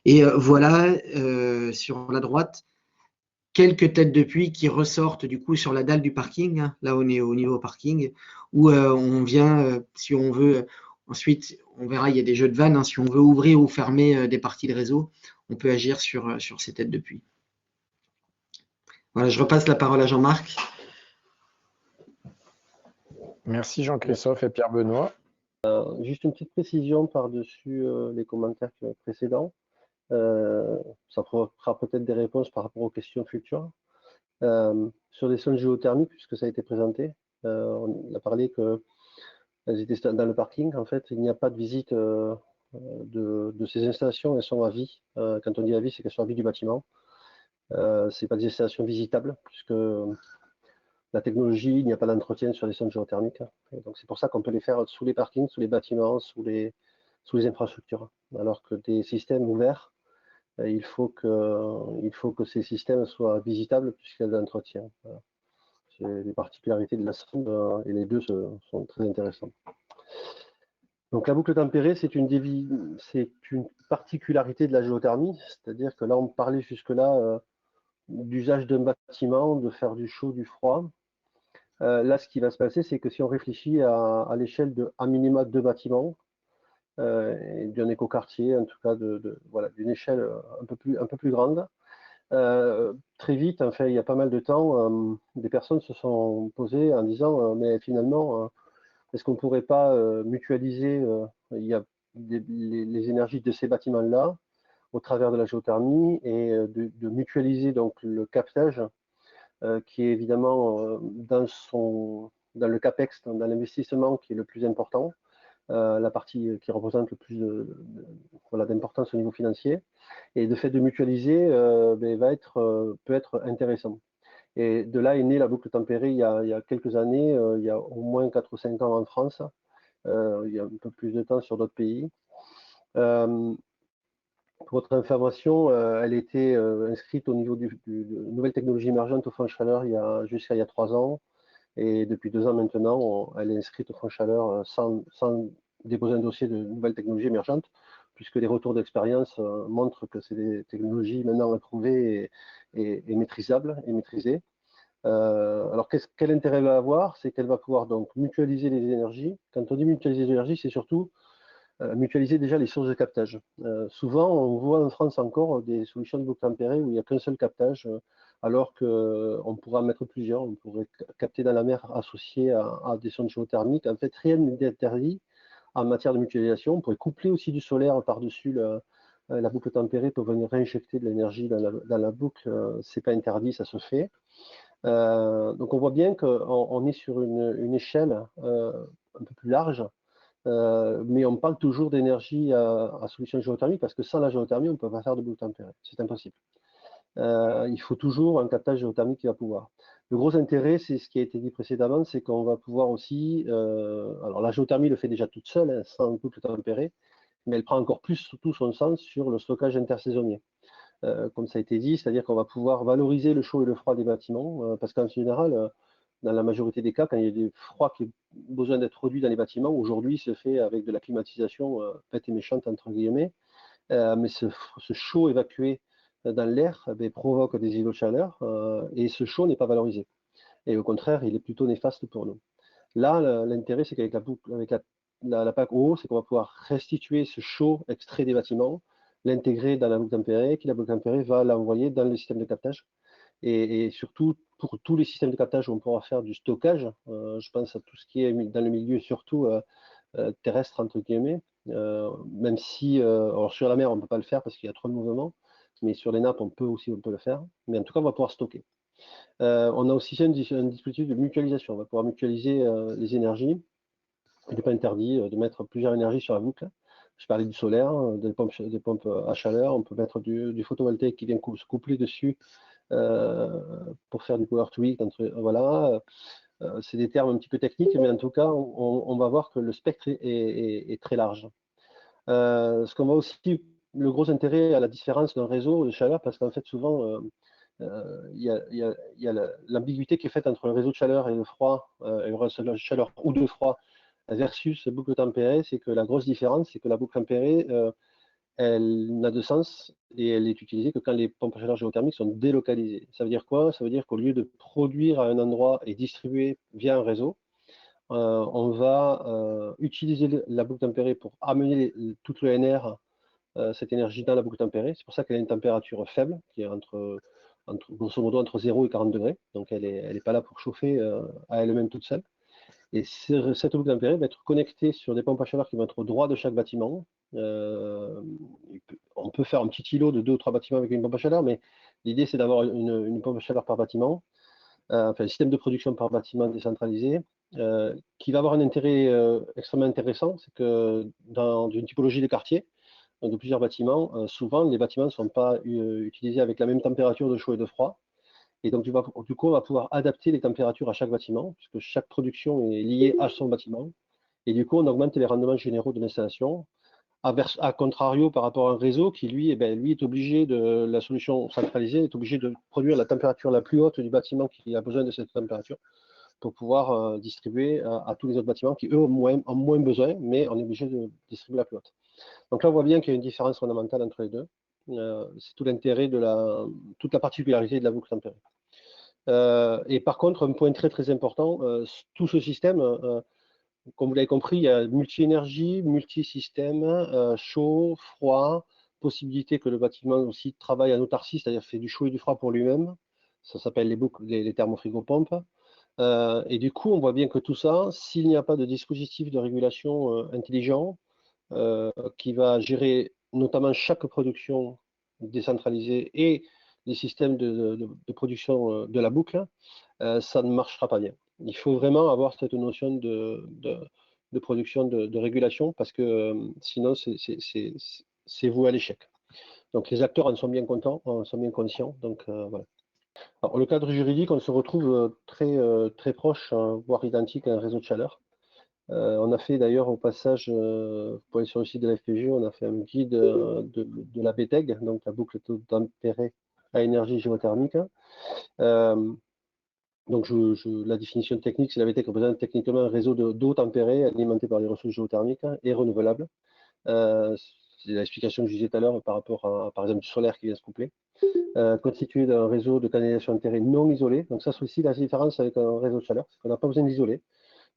[SPEAKER 3] Et voilà, sur la droite, quelques têtes de puits qui ressortent du coup sur la dalle du parking. Là, on est au niveau parking, où on vient, si on veut, ensuite, on verra, il y a des jeux de vannes. Si on veut ouvrir ou fermer des parties de réseau, on peut agir sur ces têtes de puits. Voilà, je repasse la parole à Jean-Marc.
[SPEAKER 1] Merci Jean-Christophe et Pierre-Benoît.
[SPEAKER 2] Juste une petite précision par-dessus les commentaires précédents. Ça fera peut-être des réponses par rapport aux questions futures. Sur les sondes géothermiques, puisque ça a été présenté, on a parlé qu'elles étaient dans le parking. En fait, il n'y a pas de visite de ces installations, elles sont à vie. Quand on dit à vie, c'est qu'elles sont à vie du bâtiment. Ce n'est pas des installations visitables, puisque la technologie, il n'y a pas d'entretien sur les sondes géothermiques. Et donc c'est pour ça qu'on peut les faire sous les parkings, sous les bâtiments, sous les infrastructures. Alors que des systèmes ouverts, il faut que ces systèmes soient visitables puisqu'il y a de l'entretien. Voilà. C'est les particularités de la sonde et les deux sont très intéressants. Donc la boucle tempérée, c'est une particularité de la géothermie, c'est-à-dire que là, on parlait jusque-là d'usage d'un bâtiment, de faire du chaud, du froid. Là, ce qui va se passer, c'est que si on réfléchit à l'échelle de à minima 2 bâtiments, d'un écoquartier, en tout cas voilà, d'une échelle un peu plus grande, très vite, enfin, il y a pas mal de temps, des personnes se sont posées en disant mais finalement, est-ce qu'on ne pourrait pas mutualiser les énergies de ces bâtiments-là au travers de la géothermie et de mutualiser donc le captage qui est évidemment dans le CAPEX, dans l'investissement qui est le plus important, la partie qui représente le plus d'importance au niveau financier. Et de fait de mutualiser peut être intéressant. Et de là est née la boucle tempérée il y a quelques années, il y a au moins 4 ou 5 ans en France, il y a un peu plus de temps sur d'autres pays. Pour votre information, elle était inscrite au niveau de nouvelles technologies émergentes au Fonds Chaleur jusqu'à il y a 3 ans. Et depuis 2 ans maintenant, elle est inscrite au Fonds Chaleur sans déposer un dossier de nouvelles technologies émergentes, puisque les retours d'expérience montrent que c'est des technologies maintenant approuvées et maîtrisables et maîtrisées. Alors, quel intérêt elle va avoir? C'est qu'elle va pouvoir donc mutualiser les énergies. Quand on dit mutualiser les énergies, c'est surtout mutualiser déjà les sources de captage. Souvent, on voit en France encore des solutions de boucle tempérée où il n'y a qu'un seul captage, alors qu'on pourra en mettre plusieurs. On pourrait capter dans la mer associé à des sondes géothermiques. En fait, rien n'est interdit en matière de mutualisation. On pourrait coupler aussi du solaire par-dessus la boucle tempérée pour venir réinjecter de l'énergie dans la boucle. C'est pas interdit, ça se fait. Donc on voit bien qu'on est sur une échelle un peu plus large, mais on parle toujours d'énergie à solution géothermique parce que sans la géothermie, on ne peut pas faire de boucle tempérée. C'est impossible. Il faut toujours un captage géothermique qui va pouvoir. Le gros intérêt, c'est ce qui a été dit précédemment, c'est qu'on va pouvoir aussi, alors la géothermie le fait déjà toute seule, hein, sans boucle tempérée, mais elle prend encore plus tout son sens sur le stockage intersaisonnier. Comme ça a été dit, c'est-à-dire qu'on va pouvoir valoriser le chaud et le froid des bâtiments, parce qu'en général, dans la majorité des cas, quand il y a des froids qui ont besoin d'être produits dans les bâtiments, aujourd'hui se fait avec de la climatisation bête et méchante, entre guillemets, mais ce chaud évacué dans l'air provoque des îlots de chaleur, et ce chaud n'est pas valorisé. Et au contraire, il est plutôt néfaste pour nous. Là, l'intérêt, c'est qu'avec la PAC eau, c'est qu'on va pouvoir restituer ce chaud extrait des bâtiments, l'intégrer dans la boucle tempérée, qui la boucle tempérée va l'envoyer dans le système de captage. Et surtout, pour tous les systèmes de captage où on pourra faire du stockage, je pense à tout ce qui est dans le milieu, surtout terrestre, entre guillemets, même si, alors sur la mer, on ne peut pas le faire parce qu'il y a trop de mouvements, mais sur les nappes, on peut le faire. Mais en tout cas, on va pouvoir stocker. On a aussi un dispositif de mutualisation. On va pouvoir mutualiser les énergies. Il n'est pas interdit de mettre plusieurs énergies sur la boucle. Je parlais du solaire, des pompes à chaleur. On peut mettre du photovoltaïque qui vient se coupler dessus pour faire du power to week. Voilà. C'est des termes un petit peu techniques, mais en tout cas, on va voir que le spectre est très large. Ce qu'on voit aussi, le gros intérêt à la différence d'un réseau de chaleur, parce qu'en fait, souvent, il y a l'ambiguïté qui est faite entre le réseau de chaleur et le froid, et le réseau de chaleur ou de froid versus boucle tempérée, c'est que la grosse différence, c'est que la boucle tempérée, elle n'a de sens et elle est utilisée que quand les pompes à chaleur géothermiques sont délocalisées. Ça veut dire quoi? Ça veut dire qu'au lieu de produire à un endroit et distribuer via un réseau, on va utiliser la boucle tempérée pour amener toute l'ENR, cette énergie dans la boucle tempérée. C'est pour ça qu'elle a une température faible, qui est grosso modo entre 0 et 40 degrés. Donc elle n'est pas là pour chauffer à elle-même toute seule. Et cette boucle tempérée va être connectée sur des pompes à chaleur qui vont être au droit de chaque bâtiment. On peut faire un petit îlot de 2 ou 3 bâtiments avec une pompe à chaleur, mais l'idée c'est d'avoir une pompe à chaleur par bâtiment, enfin un système de production par bâtiment décentralisé, qui va avoir un intérêt extrêmement intéressant, c'est que dans une typologie de quartier, de plusieurs bâtiments, souvent les bâtiments ne sont pas utilisés avec la même température de chaud et de froid. Et donc, du coup, on va pouvoir adapter les températures à chaque bâtiment, puisque chaque production est liée à son bâtiment. Et du coup, on augmente les rendements généraux de l'installation. À contrario, par rapport à un réseau qui, lui, est obligé de la solution centralisée, est obligé de produire la température la plus haute du bâtiment qui a besoin de cette température pour pouvoir distribuer à tous les autres bâtiments qui, eux, ont moins besoin, mais on est obligé de distribuer la plus haute. Donc là, on voit bien qu'il y a une différence fondamentale entre les deux. C'est tout l'intérêt de toute la particularité de la boucle tempérée. Et par contre, un point très très important, tout ce système, comme vous l'avez compris, il y a multi-énergie, multi-système, chaud, froid, possibilité que le bâtiment aussi travaille en autarcie, c'est-à-dire fait du chaud et du froid pour lui-même. Ça s'appelle les thermofrigopompes. Et du coup, on voit bien que tout ça, s'il n'y a pas de dispositif de régulation intelligent qui va gérer notamment chaque production décentralisée et les systèmes de production de la boucle, ça ne marchera pas bien. Il faut vraiment avoir cette notion de production, de régulation, parce que sinon, c'est voué à l'échec. Donc les acteurs en sont bien contents, en sont bien conscients. Donc voilà. Alors, le cadre juridique, on se retrouve très proche, hein, voire identique à un réseau de chaleur. On a fait d'ailleurs au passage, vous pouvez aller sur le site de la FPG, on a fait un guide de la BTEG, donc la boucle tempérée à énergie géothermique. Donc la définition technique, c'est la BTEG représente techniquement un réseau d'eau tempérée alimenté par les ressources géothermiques et renouvelables. C'est l'explication que je disais tout à l'heure par rapport à, par exemple, du solaire qui vient se coupler. Constitué d'un réseau de canalisation enterrée non isolé. Donc ça, c'est aussi la différence avec un réseau de chaleur, c'est qu'on n'a pas besoin d'isoler.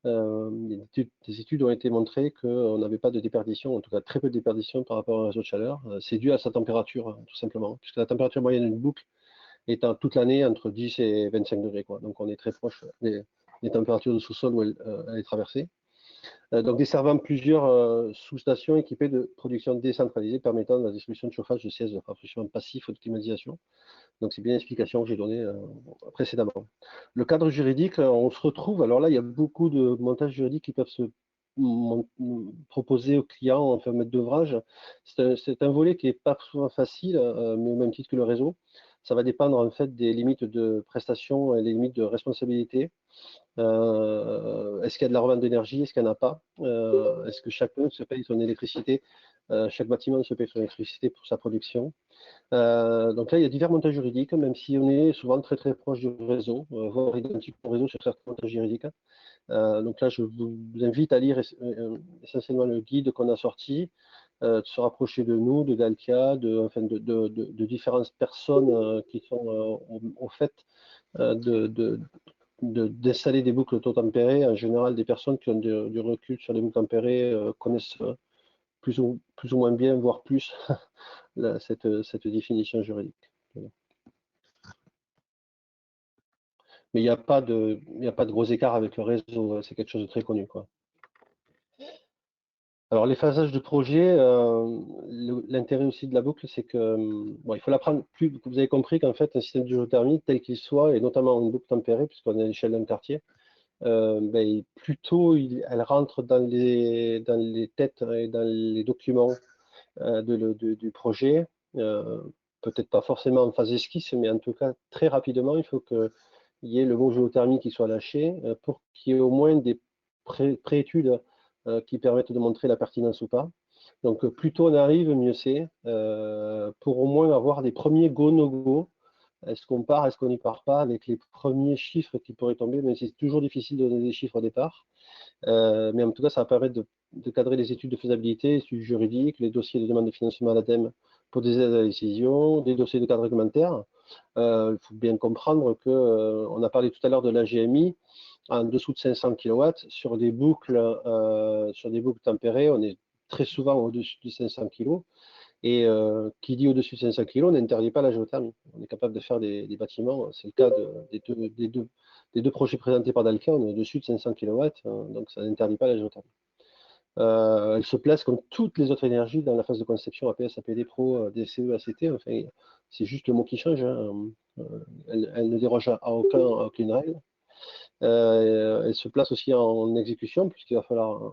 [SPEAKER 2] Des études ont été montrées qu'on n'avait pas de déperdition, en tout cas très peu de déperdition par rapport à un réseau de chaleur. C'est dû à sa température, tout simplement, puisque la température moyenne d'une boucle est toute l'année entre 10 et 25 degrés, quoi. Donc on est très proche des températures de sous-sol où elle est traversée. Donc desservant plusieurs sous-stations équipées de production décentralisée permettant la distribution de chauffage de sièges de rafraîchissement passif ou de climatisation. Donc c'est bien l'explication que j'ai donnée précédemment. Le cadre juridique, on se retrouve, alors là il y a beaucoup de montages juridiques qui peuvent se proposer aux clients en fait maître d'ouvrage. C'est un volet qui n'est pas souvent facile, mais au même titre que le réseau. Ça va dépendre en fait des limites de prestation et des limites de responsabilité. Est-ce qu'il y a de la revente d'énergie? Est-ce qu'il n'y en a pas? Est-ce que chacun se paye son électricité? Chaque bâtiment se paye son électricité pour sa production. Donc là, il y a divers montages juridiques, même si on est souvent très proche du réseau, voire identique au réseau sur certains montages juridiques. Donc là, je vous invite à lire essentiellement le guide qu'on a sorti, de se rapprocher de nous, de Dalkia, de différentes personnes qui sont au fait d'installer des boucles auto-tempérées. En général, des personnes qui ont du recul sur les boucles tempérées connaissent plus ou moins bien, voire plus, cette définition juridique. Mais il n'y a pas de gros écart avec le réseau, c'est quelque chose de très connu, quoi. Alors les phasages de projet, l'intérêt aussi de la boucle, c'est que bon, il faut l'apprendre. Plus vous avez compris qu'en fait un système de géothermie tel qu'il soit, et notamment une boucle tempérée, puisqu'on est à l'échelle d'un quartier, plus tôt elle rentre dans les têtes et dans les documents du projet, peut-être pas forcément en phase esquisse, mais en tout cas très rapidement, il faut qu'il y ait le mot géothermie qui soit lâché pour qu'il y ait au moins des préétudes qui permettent de montrer la pertinence ou pas. Donc plus tôt on arrive, mieux c'est, pour au moins avoir des premiers go-no-go. Est-ce qu'on part, est-ce qu'on n'y part pas, avec les premiers chiffres qui pourraient tomber, mais c'est toujours difficile de donner des chiffres au départ. Mais en tout cas, ça va permettre de cadrer les études de faisabilité, les études juridiques, les dossiers de demande de financement à l'ADEME pour des aides à la décision, des dossiers de cadre réglementaire. Il faut bien comprendre qu'on a parlé tout à l'heure de la GMI, en dessous de 500 kW, sur des boucles tempérées, on est très souvent au-dessus de 500 kg. Et qui dit au-dessus de 500 kg n'interdit pas la géothermie. On est capable de faire des bâtiments, c'est le cas des deux projets présentés par Dalkia, on est au-dessus de 500 kW, donc ça n'interdit pas la géothermie. Elle se place comme toutes les autres énergies dans la phase de conception APS, APD, Pro, DCE, ACT, enfin, c'est juste le mot qui change, hein. Elle ne déroge à aucune règle. Elle se place aussi en exécution, puisqu'il va falloir,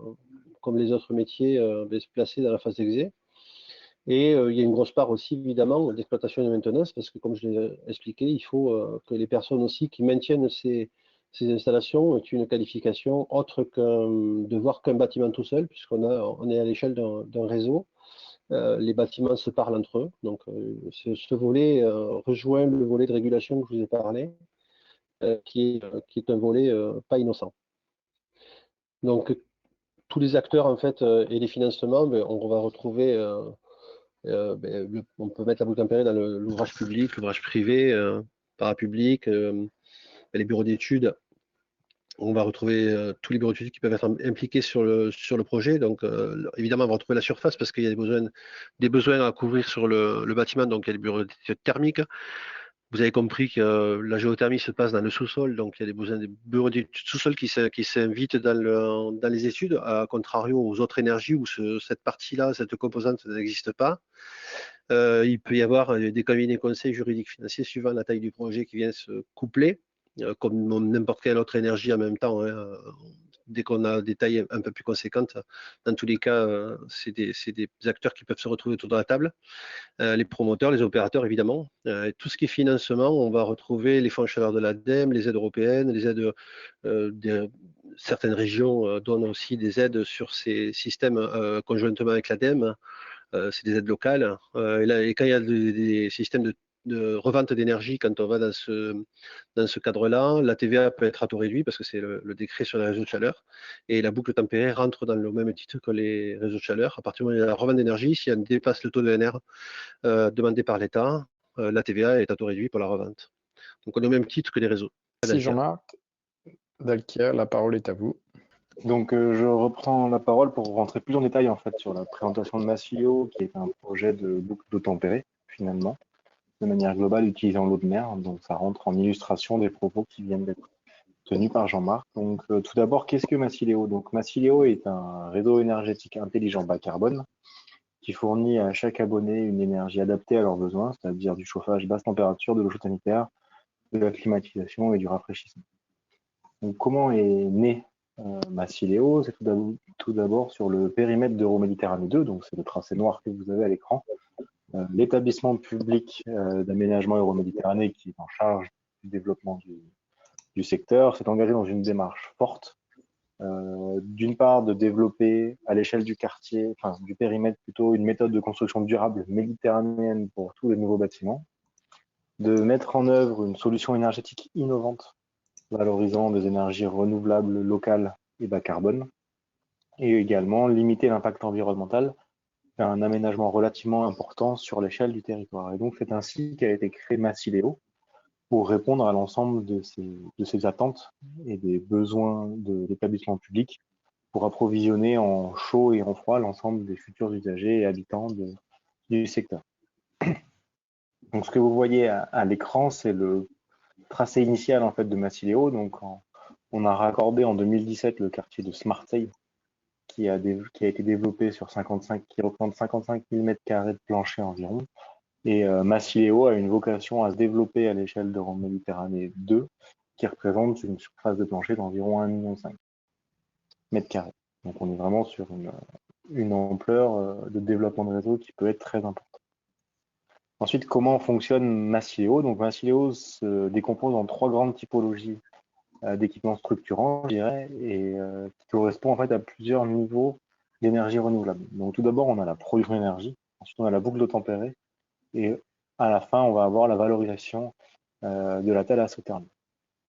[SPEAKER 2] comme les autres métiers, se placer dans la phase d'exé. Et il y a une grosse part aussi, évidemment, d'exploitation et de maintenance, parce que, comme je l'ai expliqué, il faut que les personnes aussi qui maintiennent ces installations aient une qualification autre de voir qu'un bâtiment tout seul, puisqu'on est à l'échelle d'un réseau. Les bâtiments se parlent entre eux. Donc, ce volet rejoint le volet de régulation que je vous ai parlé, qui est un volet pas innocent. Donc, tous les acteurs, en fait, et les financements, on va retrouver... on peut mettre la boucle tempérée dans l'ouvrage public, l'ouvrage privé, parapublic, les bureaux d'études. On va retrouver tous les bureaux d'études qui peuvent être impliqués sur le projet. Donc, évidemment, on va retrouver la surface parce qu'il y a des besoins à couvrir sur le bâtiment. Donc, il y a les bureaux d'études thermiques. Vous avez compris que la géothermie se passe dans le sous-sol, donc il y a des besoins des bureaux d'études sous-sol qui s'invitent dans les études, à contrario aux autres énergies où cette partie-là, cette composante n'existe pas. Il peut y avoir des cabinets conseils juridiques financiers suivant la taille du projet qui vient se coupler, comme n'importe quelle autre énergie en même temps. Dès qu'on a des tailles un peu plus conséquentes, dans tous les cas, c'est des acteurs qui peuvent se retrouver autour de la table. Les promoteurs, les opérateurs, évidemment. Tout ce qui est financement, on va retrouver les fonds chaleur de l'ADEME, les aides européennes, les aides certaines régions donnent aussi des aides sur ces systèmes conjointement avec l'ADEME. C'est des aides locales. Et quand il y a des systèmes de revente d'énergie, quand on va dans ce cadre-là, la TVA peut être à taux réduit parce que c'est le décret sur les réseaux de chaleur. Et la boucle tempérée rentre dans le même titre que les réseaux de chaleur. À partir du moment où il y a la revente d'énergie, si elle dépasse le taux de NR demandé par l'État, la TVA est à taux réduit pour la revente. Donc on est au même titre que les réseaux.
[SPEAKER 1] Merci Jean-Marc. Dalkia, la parole est à vous.
[SPEAKER 4] Donc, je reprends la parole pour rentrer plus en détail en fait sur la présentation de Massilio, qui est un projet de boucle d'eau tempérée, finalement, de manière globale, utilisant l'eau de mer. Donc, ça rentre en illustration des propos qui viennent d'être tenus par Jean-Marc. Donc, tout d'abord, qu'est-ce que Massilio? Donc, Massilio est un réseau énergétique intelligent bas carbone qui fournit à chaque abonné une énergie adaptée à leurs besoins, c'est-à-dire du chauffage basse température, de l'eau chaude sanitaire, de la climatisation et du rafraîchissement. Donc, comment est né Massilio? C'est tout d'abord sur le périmètre d'Euroméditerranée 2, donc c'est le tracé noir que vous avez à l'écran. L'établissement public d'aménagement Euroméditerranée, qui est en charge du développement du secteur, s'est engagé dans une démarche forte, d'une part de développer à l'échelle du quartier, enfin du périmètre plutôt, une méthode de construction durable méditerranéenne pour tous les nouveaux bâtiments, de mettre en œuvre une solution énergétique innovante valorisant des énergies renouvelables locales et bas carbone, et également limiter l'impact environnemental à un aménagement relativement important sur l'échelle du territoire. Et donc c'est ainsi qu'a été créé Massileo pour répondre à l'ensemble de ces attentes et des besoins de l'établissement public pour approvisionner en chaud et en froid l'ensemble des futurs usagers et habitants du secteur. Donc ce que vous voyez à l'écran, c'est le tracé initial en fait de Massileo. Donc on a raccordé en 2017 le quartier de Smarteil qui a été développé sur qui représente 55 000 m² de plancher environ. Et Massileo a une vocation à se développer à l'échelle d'Euroméditerranée 2 qui représente une surface de plancher d'environ 1,5 million m². Donc on est vraiment sur une ampleur de développement de réseau qui peut être très importante. Ensuite, comment fonctionne Massileo? Donc Massileo se décompose en 3 grandes typologies d'équipements structurants, je dirais, et qui correspond en fait à plusieurs niveaux d'énergie renouvelable. Donc tout d'abord, on a la production d'énergie, ensuite on a la boucle d'eau tempérée, et à la fin, on va avoir la valorisation de la thalassothermie.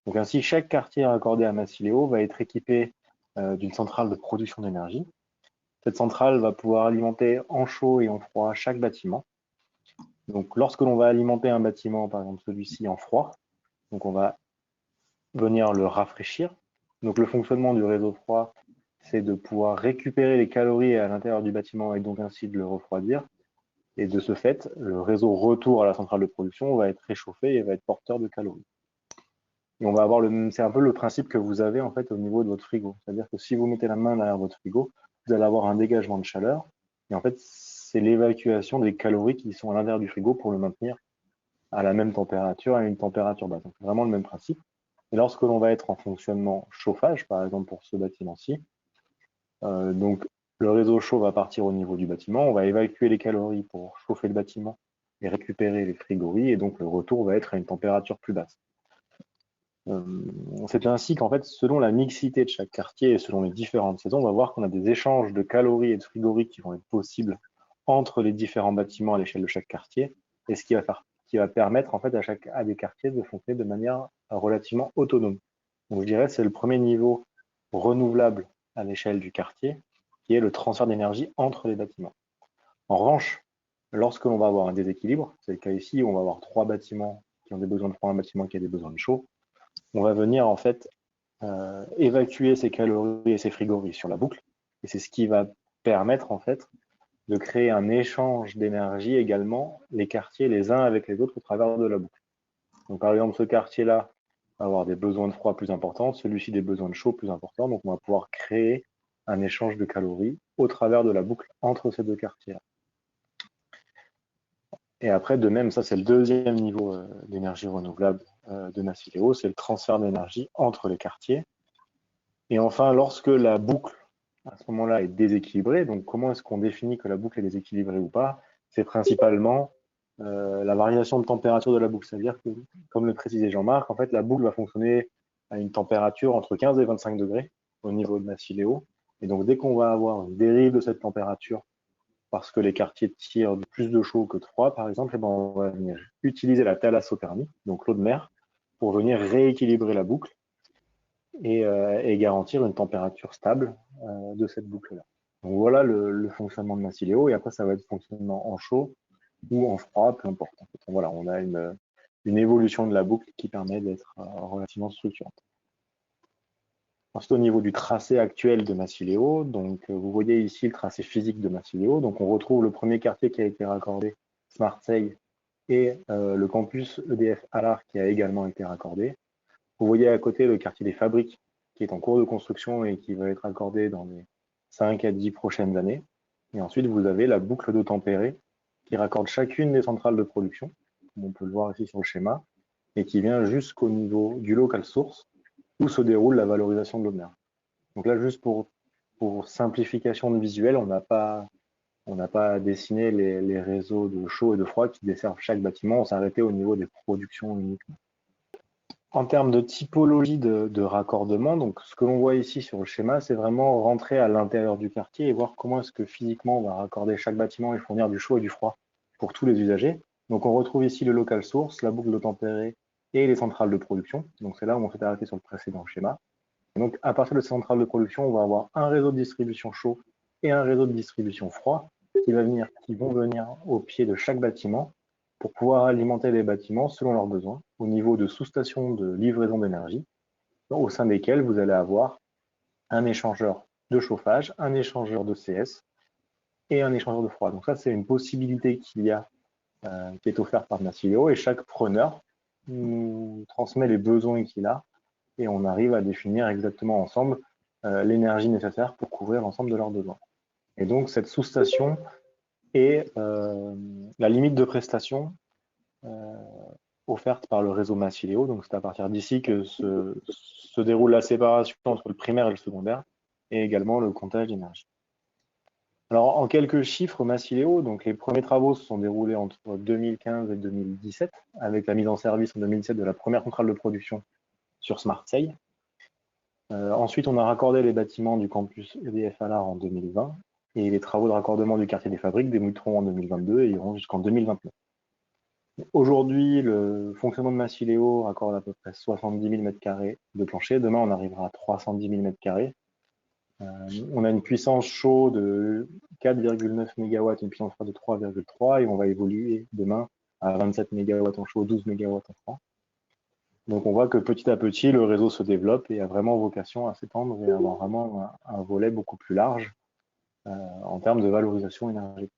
[SPEAKER 4] Donc ainsi, chaque quartier raccordé à Massileo va être équipé d'une centrale de production d'énergie. Cette centrale va pouvoir alimenter en chaud et en froid chaque bâtiment. Donc lorsque l'on va alimenter un bâtiment, par exemple celui-ci en froid, donc on va venir le rafraîchir. Donc le fonctionnement du réseau froid, c'est de pouvoir récupérer les calories à l'intérieur du bâtiment et donc ainsi de le refroidir. Et de ce fait, le réseau retour à la centrale de production va être réchauffé et va être porteur de calories. Et on va avoir c'est un peu le principe que vous avez en fait au niveau de votre frigo. C'est-à-dire que si vous mettez la main derrière votre frigo, vous allez avoir un dégagement de chaleur. Et en fait, c'est l'évacuation des calories qui sont à l'intérieur du frigo pour le maintenir à la même température, à une température basse. Donc c'est vraiment le même principe. Et lorsque l'on va être en fonctionnement chauffage, par exemple pour ce bâtiment-ci, donc le réseau chaud va partir au niveau du bâtiment, on va évacuer les calories pour chauffer le bâtiment et récupérer les frigories, et donc le retour va être à une température plus basse. C'est ainsi qu'en fait, selon la mixité de chaque quartier et selon les différentes saisons, on va voir qu'on a des échanges de calories et de frigories qui vont être possibles entre les différents bâtiments à l'échelle de chaque quartier, et ce qui va permettre en fait à des quartiers de fonctionner de manière relativement autonome. Donc je dirais c'est le premier niveau renouvelable à l'échelle du quartier, qui est le transfert d'énergie entre les bâtiments. En revanche, lorsque l'on va avoir un déséquilibre, c'est le cas ici où on va avoir 3 bâtiments qui ont des besoins de froid, un bâtiment qui a des besoins de chaud, on va venir en fait évacuer ces calories et ces frigories sur la boucle, et c'est ce qui va permettre en fait de créer un échange d'énergie également, les quartiers les uns avec les autres au travers de la boucle. Donc par exemple, ce quartier-là va avoir des besoins de froid plus importants, celui-ci des besoins de chaud plus importants, donc on va pouvoir créer un échange de calories au travers de la boucle entre ces deux quartiers-là. Et après, de même, ça c'est le deuxième niveau d'énergie renouvelable de Masiléo, c'est le transfert d'énergie entre les quartiers. Et enfin, lorsque la boucle, à ce moment-là, est déséquilibrée, donc comment est-ce qu'on définit que la boucle est déséquilibrée ou pas? C'est principalement la variation de température de la boucle. C'est-à-dire que, comme le précisait Jean-Marc, en fait, la boucle va fonctionner à une température entre 15 et 25 degrés au niveau de Masiléo. Et donc, dès qu'on va avoir une dérive de cette température, parce que les quartiers tirent plus de chaud que de froid, par exemple, eh ben, on va venir utiliser la thalassothermie, donc l'eau de mer, pour venir rééquilibrer la boucle et garantir une température stable de cette boucle-là. Donc voilà le fonctionnement de Masiléo, et après ça va être fonctionnement en chaud ou en froid, peu importe. En fait, voilà, on a une évolution de la boucle qui permet d'être relativement structurante. Ensuite, au niveau du tracé actuel de Masiléo, donc vous voyez ici le tracé physique de Masiléo. Donc on retrouve le premier quartier qui a été raccordé, Smartseille, et le campus EDF Allard qui a également été raccordé. Vous voyez à côté le quartier des fabriques qui est en cours de construction et qui va être accordé dans les 5 à 10 prochaines années. Et ensuite, vous avez la boucle d'eau tempérée qui raccorde chacune des centrales de production, comme on peut le voir ici sur le schéma, et qui vient jusqu'au niveau du local source où se déroule la valorisation de l'eau de mer. Donc là, juste pour simplification de visuel, on n'a pas dessiné les réseaux de chaud et de froid qui desservent chaque bâtiment, on s'est arrêté au niveau des productions uniquement. En termes de typologie de raccordement, donc ce que l'on voit ici sur le schéma, c'est vraiment rentrer à l'intérieur du quartier et voir comment est-ce que physiquement on va raccorder chaque bâtiment et fournir du chaud et du froid pour tous les usagers. Donc on retrouve ici le local source, la boucle d'eau tempérée et les centrales de production. Donc c'est là où on s'est arrêté sur le précédent schéma. Et donc à partir de ces centrales de production, on va avoir un réseau de distribution chaud et un réseau de distribution froid qui vont venir au pied de chaque bâtiment pour pouvoir alimenter les bâtiments selon leurs besoins au niveau de sous-stations de livraison d'énergie, au sein desquelles vous allez avoir un échangeur de chauffage, un échangeur de CS et un échangeur de froid. Donc ça, c'est une possibilité qui est offerte par Masiléo, et chaque preneur nous transmet les besoins qu'il a et on arrive à définir exactement ensemble l'énergie nécessaire pour couvrir l'ensemble de leurs besoins. Et donc cette sous-station est la limite de prestation offerte par le réseau Masiléo. Donc c'est à partir d'ici que se déroule la séparation entre le primaire et le secondaire, et également le comptage d'énergie. Alors en quelques chiffres, Masiléo, donc les premiers travaux se sont déroulés entre 2015 et 2017, avec la mise en service en 2017 de la première centrale de production sur Smartseille. Ensuite, on a raccordé les bâtiments du campus EDF Allard en 2020, et les travaux de raccordement du quartier des fabriques débuteront en 2022 et iront jusqu'en 2029. Aujourd'hui, le fonctionnement de Masiléo raccorde à peu près 70 000 m² de plancher. Demain, on arrivera à 310 000 m². On a une puissance chaude de 4,9 MW, une puissance froide de 3,3, et on va évoluer demain à 27 MW en chaud, 12 MW en froid. Donc on voit que petit à petit, le réseau se développe et a vraiment vocation à s'étendre et avoir vraiment un volet beaucoup plus large en termes de valorisation énergétique.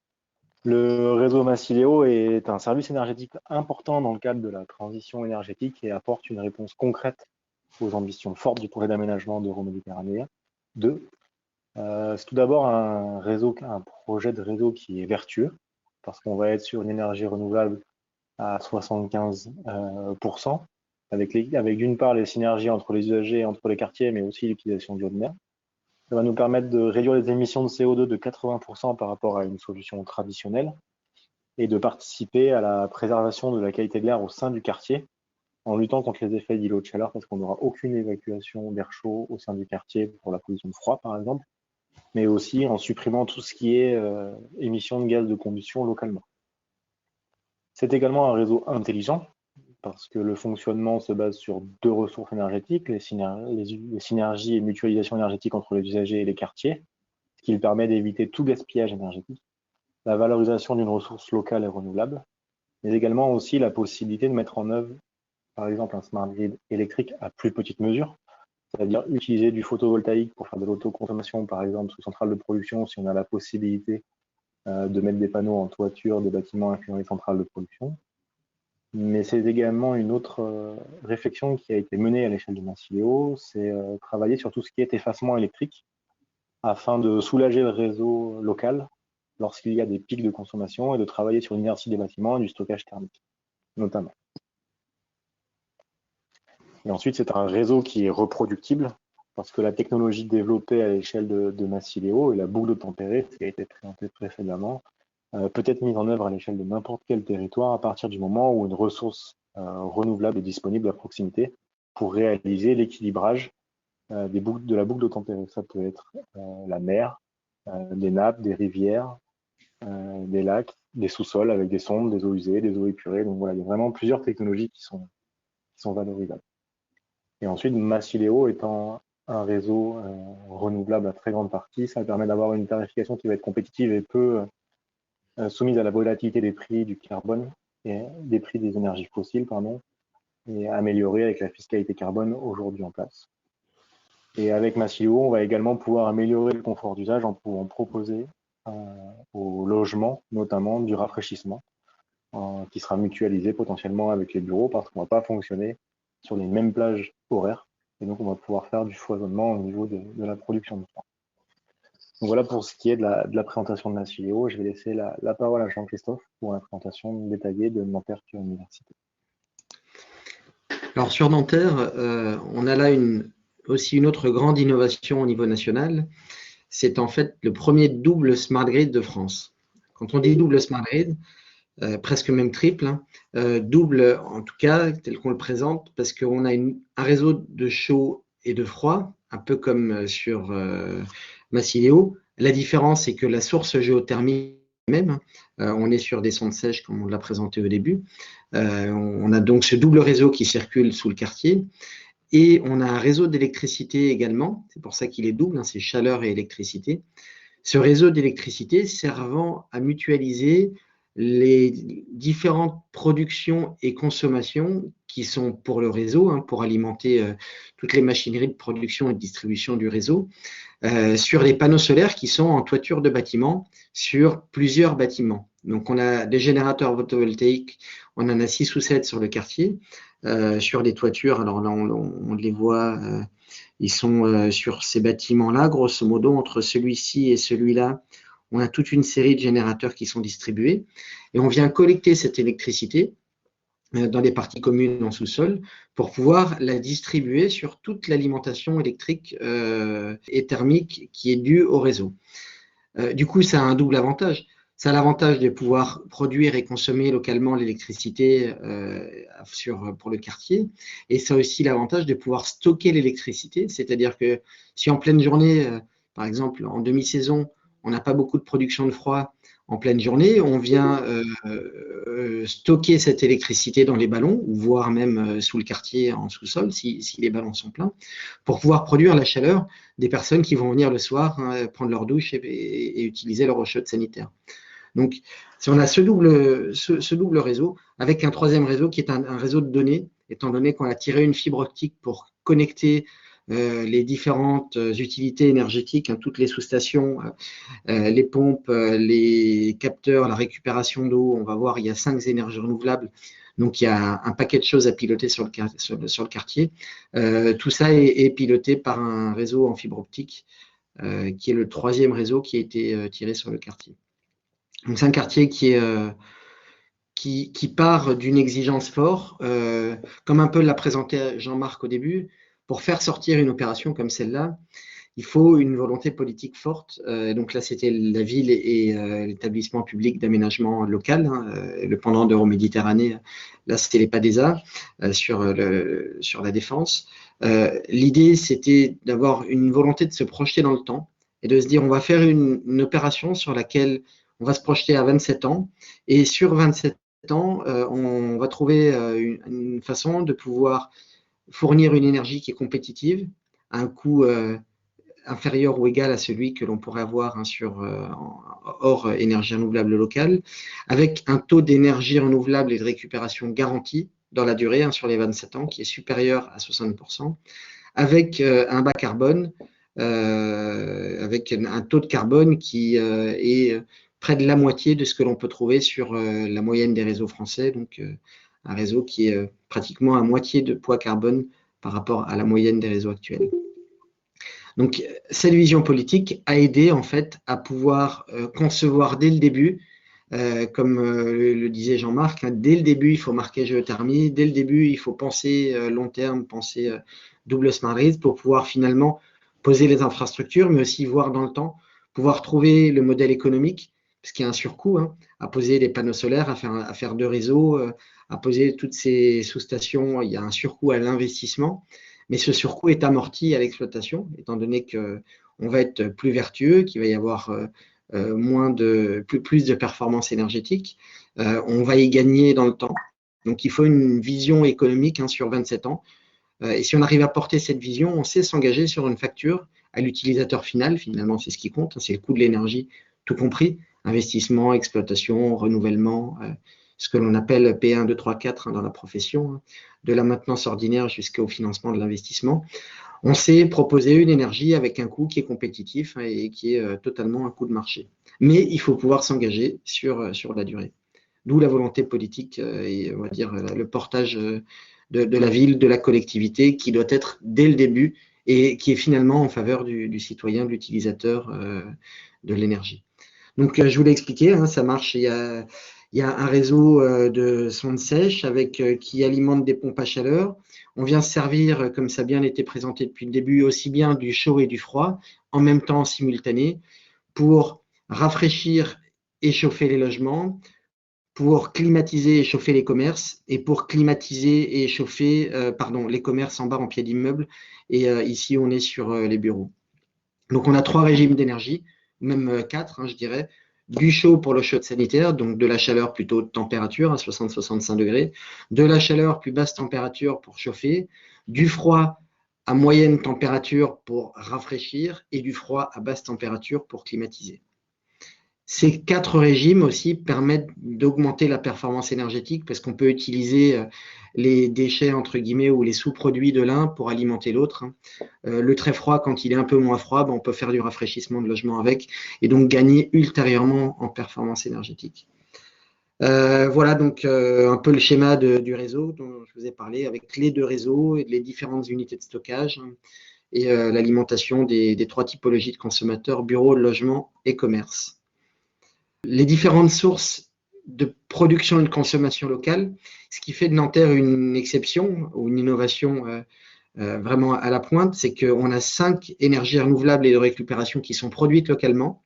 [SPEAKER 4] Le réseau Masiléo est un service énergétique important dans le cadre de la transition énergétique et apporte une réponse concrète aux ambitions fortes du projet d'aménagement d'Euroméditerranée 2. C'est tout d'abord un projet de réseau qui est vertueux, parce qu'on va être sur une énergie renouvelable à 75%, avec d'une part les synergies entre les usagers et entre les quartiers, mais aussi l'utilisation de l'eau de mer. Ça va nous permettre de réduire les émissions de CO2 de 80% par rapport à une solution traditionnelle, et de participer à la préservation de la qualité de l'air au sein du quartier, en luttant contre les effets d'îlots de chaleur, parce qu'on n'aura aucune évacuation d'air chaud au sein du quartier pour la position de froid, par exemple, mais aussi en supprimant tout ce qui est émissions de gaz de combustion localement. C'est également un réseau intelligent, parce que le fonctionnement se base sur deux ressources énergétiques, les synergies et mutualisation énergétique entre les usagers et les quartiers, ce qui permet d'éviter tout gaspillage énergétique, la valorisation d'une ressource locale et renouvelable, mais également aussi la possibilité de mettre en œuvre, par exemple, un smart grid électrique à plus petite mesure, c'est-à-dire utiliser du photovoltaïque pour faire de l'autoconsommation, par exemple, sous centrale de production, si on a la possibilité de mettre des panneaux en toiture des bâtiments incluant les centrales de production. Mais c'est également une autre réflexion qui a été menée à l'échelle de Masiléo, c'est travailler sur tout ce qui est effacement électrique, afin de soulager le réseau local lorsqu'il y a des pics de consommation et de travailler sur l'inertie des bâtiments et du stockage thermique, notamment. Et ensuite, c'est un réseau qui est reproductible parce que la technologie développée à l'échelle de Massileo et la boucle tempérée, ce qui a été présenté précédemment, peut être mise en œuvre à l'échelle de n'importe quel territoire à partir du moment où une ressource renouvelable est disponible à proximité pour réaliser l'équilibrage de la boucle tempérée. Ça peut être la mer, des nappes, des rivières, des lacs, des sous-sols avec des sondes, des eaux usées, des eaux épurées. Donc voilà, il y a vraiment plusieurs technologies qui sont valorisables. Et ensuite, Massileo étant un réseau renouvelable à très grande partie, ça permet d'avoir une tarification qui va être compétitive et peu soumise à la volatilité des prix du carbone et des prix des énergies fossiles, pardon, et améliorée avec la fiscalité carbone aujourd'hui en place. Et avec Massileo, on va également pouvoir améliorer le confort d'usage en pouvant proposer au logement, notamment du rafraîchissement, qui sera mutualisé potentiellement avec les bureaux parce qu'on ne va pas fonctionner sur les mêmes plages horaires. Et donc, on va pouvoir faire du foisonnement au niveau de la production de froid. Donc voilà pour ce qui est de la présentation de Massileo. Je vais laisser la parole à Jean-Christophe pour la présentation détaillée de Nanterre Cure Université.
[SPEAKER 3] Alors sur Nanterre, on a là aussi une autre grande innovation au niveau national. C'est en fait le premier double smart grid de France. Quand on dit double smart grid, presque même triple, hein, double en tout cas tel qu'on le présente, parce qu'on a un réseau de chaud et de froid, un peu comme sur Massileo. La différence, c'est que la source géothermique même, on est sur des sondes sèches comme on l'a présenté au début. On a donc ce double réseau qui circule sous le quartier. Et on a un réseau d'électricité également, c'est pour ça qu'il est double, hein, c'est chaleur et électricité. Ce réseau d'électricité servant à mutualiser les différentes productions et consommations qui sont pour le réseau, hein, pour alimenter toutes les machineries de production et de distribution du réseau, sur les panneaux solaires qui sont en toiture de bâtiments sur plusieurs bâtiments. Donc on a des générateurs photovoltaïques, on en a 6 ou 7 sur le quartier, sur des toitures. Alors là on les voit, ils sont sur ces bâtiments-là, grosso modo entre celui-ci et celui-là. On a toute une série de générateurs qui sont distribués et on vient collecter cette électricité dans des parties communes en sous-sol pour pouvoir la distribuer sur toute l'alimentation électrique et thermique qui est due au réseau. Du coup, ça a un double avantage. Ça a l'avantage de pouvoir produire et consommer localement l'électricité pour le quartier, et ça a aussi l'avantage de pouvoir stocker l'électricité, c'est-à-dire que si en pleine journée, par exemple en demi-saison, on n'a pas beaucoup de production de froid en pleine journée, on vient stocker cette électricité dans les ballons, voire même sous le quartier en sous-sol, si les ballons sont pleins, pour pouvoir produire la chaleur des personnes qui vont venir le soir prendre leur douche et utiliser leur eau chaude sanitaire. Donc, si on a ce double réseau, avec un troisième réseau qui est un réseau de données, étant donné qu'on a tiré une fibre optique pour connecter les différentes utilités énergétiques, hein, toutes les sous-stations, les pompes, les capteurs, la récupération d'eau. On va voir, il y a 5 énergies renouvelables. Donc, il y a un paquet de choses à piloter sur le quartier. Tout ça est piloté par un réseau en fibre optique, qui est le troisième réseau qui a été tiré sur le quartier. Donc, c'est un quartier qui part d'une exigence forte, comme un peu l'a présenté Jean-Marc au début. Pour faire sortir une opération comme celle-là, il faut une volonté politique forte. Donc là, c'était la ville et l'établissement public d'aménagement local, hein, le pendant d'Euroméditerranée. Là, c'était les PADESA sur la Défense. L'idée, c'était d'avoir une volonté de se projeter dans le temps et de se dire, on va faire une opération sur laquelle on va se projeter à 27 ans. Et sur 27 ans, on va trouver une façon de pouvoir fournir une énergie qui est compétitive à un coût inférieur ou égal à celui que l'on pourrait avoir hors énergie renouvelable locale, avec un taux d'énergie renouvelable et de récupération garanti dans la durée, sur les 27 ans, qui est supérieur à 60%, avec un bas carbone, avec un taux de carbone qui est près de la moitié de ce que l'on peut trouver sur la moyenne des réseaux français, donc un réseau qui est pratiquement à moitié de poids carbone par rapport à la moyenne des réseaux actuels. Donc, cette vision politique a aidé en fait à pouvoir concevoir dès le début, comme le disait Jean-Marc, hein, dès le début, il faut marquer géothermie, dès le début, il faut penser long terme, penser double smart grid pour pouvoir finalement poser les infrastructures, mais aussi voir dans le temps, pouvoir trouver le modèle économique, parce qu'il y a un surcoût, hein, à poser des panneaux solaires, à faire deux réseaux, à poser toutes ces sous-stations, il y a un surcoût à l'investissement, mais ce surcoût est amorti à l'exploitation, étant donné qu'on va être plus vertueux, qu'il va y avoir plus de performance énergétique, on va y gagner dans le temps. Donc il faut une vision économique, hein, sur 27 ans. Et si on arrive à porter cette vision, on sait s'engager sur une facture à l'utilisateur final. Finalement, c'est ce qui compte, hein, c'est le coût de l'énergie, tout compris, investissement, exploitation, renouvellement, ce que l'on appelle P1, 2, 3, 4 hein, dans la profession, hein, de la maintenance ordinaire jusqu'au financement de l'investissement. On sait proposer une énergie avec un coût qui est compétitif, hein, et qui est totalement un coût de marché. Mais il faut pouvoir s'engager sur la durée. D'où la volonté politique et on va dire le portage de la ville, de la collectivité, qui doit être dès le début et qui est finalement en faveur du citoyen, de l'utilisateur de l'énergie. Donc, je vous l'ai expliqué, hein, ça marche. Il y a un réseau de sondes sèches qui alimente des pompes à chaleur. On vient se servir, comme ça a bien été présenté depuis le début, aussi bien du chaud et du froid, en même temps en simultané, pour rafraîchir et chauffer les logements, pour climatiser et chauffer les commerces, et pour climatiser et chauffer les commerces en bas en pied d'immeuble. Et ici, on est sur les bureaux. Donc, on a 3 régimes d'énergie, même 4, hein, je dirais. Du chaud pour l'eau chaude sanitaire, donc de la chaleur plutôt de température à 60-65 degrés, de la chaleur plus basse température pour chauffer, du froid à moyenne température pour rafraîchir et du froid à basse température pour climatiser. Ces 4 régimes aussi permettent d'augmenter la performance énergétique parce qu'on peut utiliser les déchets entre guillemets ou les sous-produits de l'un pour alimenter l'autre. Le très froid, quand il est un peu moins froid, on peut faire du rafraîchissement de logement avec et donc gagner ultérieurement en performance énergétique. Voilà donc un peu le schéma du réseau dont je vous ai parlé avec les 2 réseaux et les différentes unités de stockage et l'alimentation des 3 typologies de consommateurs, bureaux, logement et commerce. Les différentes sources de production et de consommation locale, ce qui fait de Nanterre une exception ou une innovation vraiment à la pointe, c'est qu'on a 5 énergies renouvelables et de récupération qui sont produites localement,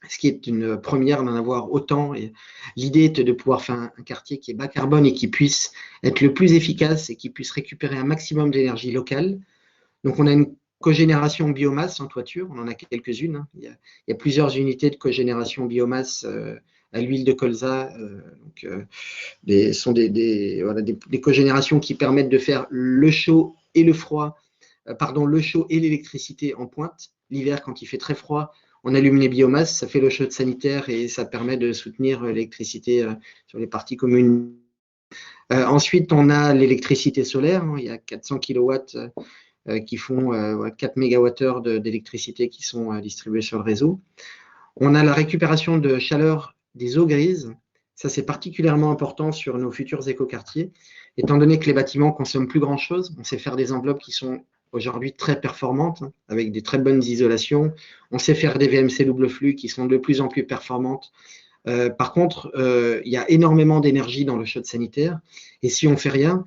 [SPEAKER 3] ce qui est une première d'en avoir autant. Et l'idée est de pouvoir faire un quartier qui est bas carbone et qui puisse être le plus efficace et qui puisse récupérer un maximum d'énergie locale. Donc on a une cogénération biomasse en toiture, on en a quelques-unes. Hein. Il y a plusieurs unités de cogénération biomasse à l'huile de colza. Sont des cogénérations qui permettent de faire le chaud et le froid, le chaud et l'électricité en pointe. L'hiver, quand il fait très froid, on allume les biomasses, ça fait l'eau chaude sanitaire et ça permet de soutenir l'électricité sur les parties communes. Ensuite, on a l'électricité solaire. Hein. Il y a 400 kilowatts qui font 4 MWh d'électricité qui sont distribués sur le réseau. On a la récupération de chaleur des eaux grises. Ça, c'est particulièrement important sur nos futurs écoquartiers, étant donné que les bâtiments consomment plus grand-chose. On sait faire des enveloppes qui sont aujourd'hui très performantes, hein, avec des très bonnes isolations. On sait faire des VMC double flux qui sont de plus en plus performantes. Par contre, il y a énormément d'énergie dans l'eau chaude sanitaire. Et si on ne fait rien,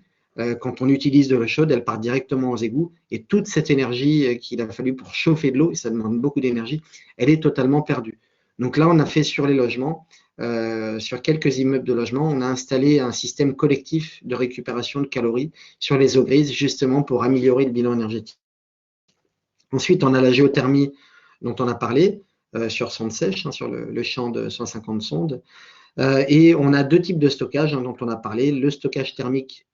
[SPEAKER 3] quand on utilise de l'eau chaude, elle part directement aux égouts et toute cette énergie qu'il a fallu pour chauffer de l'eau, et ça demande beaucoup d'énergie, elle est totalement perdue. Donc là, on a fait sur les logements, sur quelques immeubles de logement, on a installé un système collectif de récupération de calories sur les eaux grises, justement pour améliorer le bilan énergétique. Ensuite, on a la géothermie dont on a parlé, sur sonde sèche, hein, sur le champ de 150 sondes. Et on a 2 types de stockage, hein, dont on a parlé, le stockage thermique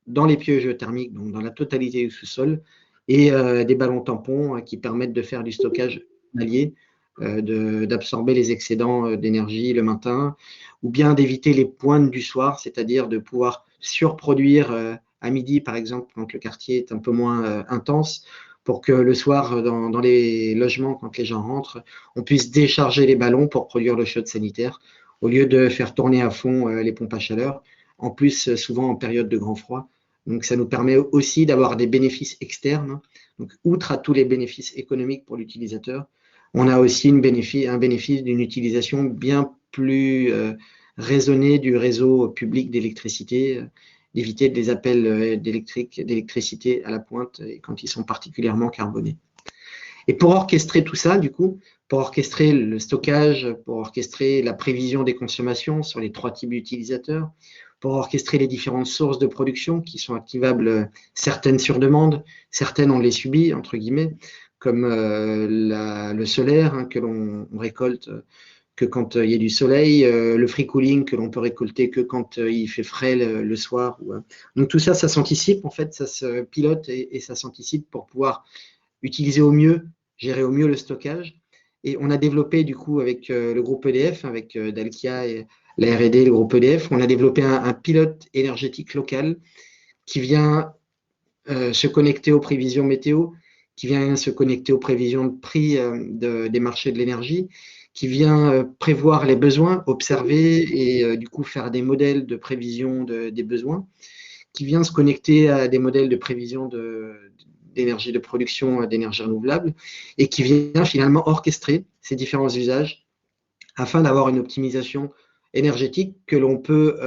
[SPEAKER 3] dans les pieux géothermiques, donc dans la totalité du sous-sol, et des ballons tampons qui permettent de faire du stockage journalier, d'absorber les excédents d'énergie le matin, ou bien d'éviter les pointes du soir, c'est-à-dire de pouvoir surproduire à midi, par exemple, quand le quartier est un peu moins intense, pour que le soir, dans les logements, quand les gens rentrent, on puisse décharger les ballons pour produire l'eau chaude sanitaire, au lieu de faire tourner à fond les pompes à chaleur, en plus souvent en période de grand froid. Donc, ça nous permet aussi d'avoir des bénéfices externes. Donc, outre à tous les bénéfices économiques pour l'utilisateur, on a aussi un bénéfice d'une utilisation bien plus raisonnée du réseau public d'électricité, d'éviter des appels d'électricité à la pointe quand ils sont particulièrement carbonés. Et pour orchestrer tout ça, du coup, pour orchestrer le stockage, pour orchestrer la prévision des consommations sur les 3 types d'utilisateurs, pour orchestrer les différentes sources de production qui sont activables, certaines sur demande, certaines on les subit, entre guillemets, comme le solaire que l'on récolte que quand il y a du soleil, le free cooling que l'on peut récolter que quand il fait frais le soir. Donc tout ça, ça s'anticipe, en fait, ça se pilote et ça s'anticipe pour pouvoir utiliser au mieux, gérer au mieux le stockage. Et on a développé du coup avec le groupe EDF, avec Dalkia et la R&D, le groupe EDF, on a développé un pilote énergétique local qui vient se connecter aux prévisions météo, qui vient se connecter aux prévisions de prix des marchés de l'énergie, qui vient prévoir les besoins, observer et du coup faire des modèles de prévision des besoins, qui vient se connecter à des modèles de prévision d'énergie de production d'énergie renouvelable et qui vient finalement orchestrer ces différents usages afin d'avoir une optimisation énergétique que l'on peut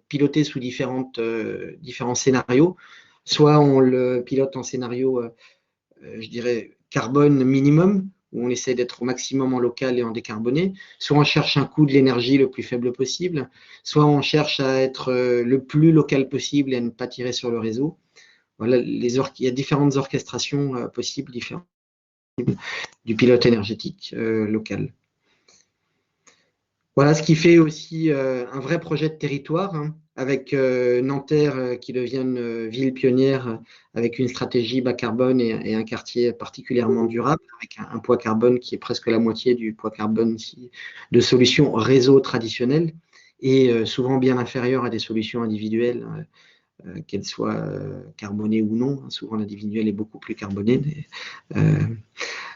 [SPEAKER 3] piloter sous différents scénarios. Soit on le pilote en scénario, je dirais, carbone minimum, où on essaie d'être au maximum en local et en décarboné, soit on cherche un coût de l'énergie le plus faible possible, soit on cherche à être le plus local possible et à ne pas tirer sur le réseau. Voilà, il y a différentes orchestrations possibles, différentes du pilote énergétique local. Voilà ce qui fait aussi un vrai projet de territoire, avec Nanterre qui devient une ville pionnière avec une stratégie bas carbone et un quartier particulièrement durable, avec un poids carbone qui est presque la moitié du poids carbone de solutions réseau traditionnelles et souvent bien inférieur à des solutions individuelles, qu'elles soient carbonées ou non. Souvent l'individuel est beaucoup plus carboné.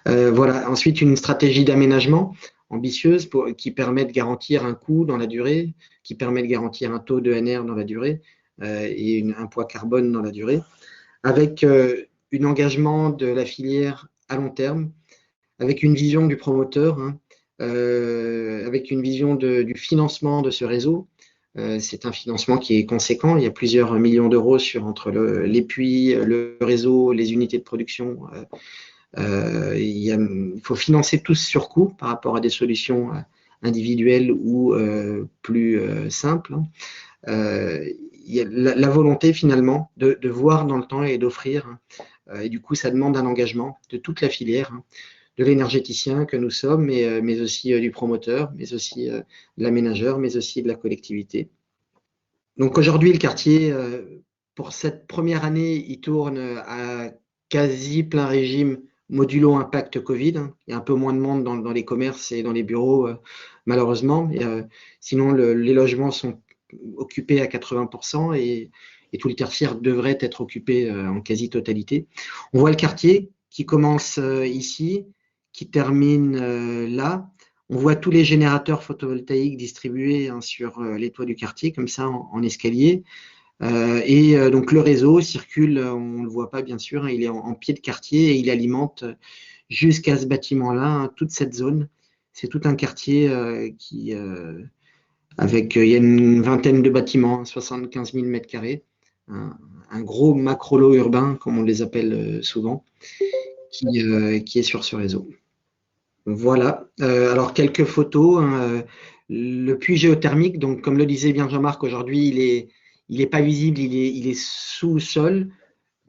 [SPEAKER 3] Voilà. Ensuite, une stratégie d'aménagement ambitieuse qui permet de garantir un coût dans la durée, qui permet de garantir un taux d'ENR dans la durée et un poids carbone dans la durée, avec un engagement de la filière à long terme, avec une vision du promoteur, avec une vision du financement de ce réseau. C'est un financement qui est conséquent, il y a plusieurs millions d'euros entre les puits, le réseau, les unités de production. Il faut financer tous sur coût par rapport à des solutions individuelles ou plus simples. Il y a la volonté finalement de voir dans le temps et d'offrir. Et du coup, ça demande un engagement de toute la filière, de l'énergéticien que nous sommes, mais aussi du promoteur, mais aussi de l'aménageur, mais aussi de la collectivité. Donc aujourd'hui, le quartier, pour cette première année, il tourne à quasi plein régime modulo impact Covid. Il y a un peu moins de monde dans les commerces et dans les bureaux, malheureusement. Sinon, les logements sont occupés à 80% et tout le tertiaire devrait être occupé en quasi-totalité. On voit le quartier qui commence ici, qui termine là. On voit tous les générateurs photovoltaïques distribués sur les toits du quartier, comme ça, en escalier. Donc le réseau circule, on ne le voit pas bien sûr, il est en pied de quartier et il alimente jusqu'à ce bâtiment-là, toute cette zone. C'est tout un quartier il y a une vingtaine de bâtiments, 75 000 mètres carrés, un gros macro-lot urbain, comme on les appelle souvent, qui est sur ce réseau. Voilà, alors quelques photos. Le puits géothermique, donc comme le disait bien Jean-Marc, aujourd'hui il n'est pas visible, il est sous-sol.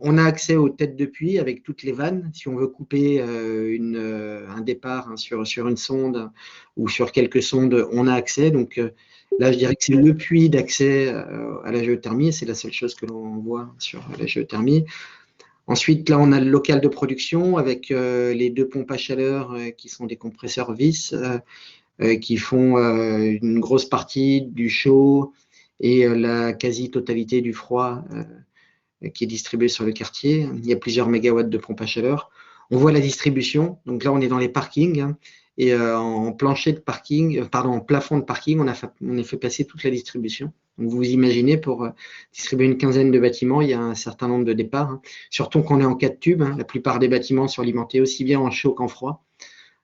[SPEAKER 3] On a accès aux têtes de puits avec toutes les vannes. Si on veut couper un départ sur une sonde ou sur quelques sondes, on a accès. Donc là, je dirais que c'est le puits d'accès à la géothermie. C'est la seule chose que l'on voit sur la géothermie. Ensuite, là, on a le local de production avec les 2 pompes à chaleur qui sont des compresseurs vis qui font une grosse partie du chaud et la quasi-totalité du froid qui est distribué sur le quartier. Il y a plusieurs mégawatts de pompes à chaleur. On voit la distribution. Donc là, on est dans les parkings Et en plancher de parking, en plafond de parking, on a fait passer toute la distribution. Donc vous imaginez, pour distribuer une quinzaine de bâtiments, il y a un certain nombre de départs, hein. Surtout qu'on est en 4 tubes, hein. La plupart des bâtiments sont alimentés aussi bien en chaud qu'en froid.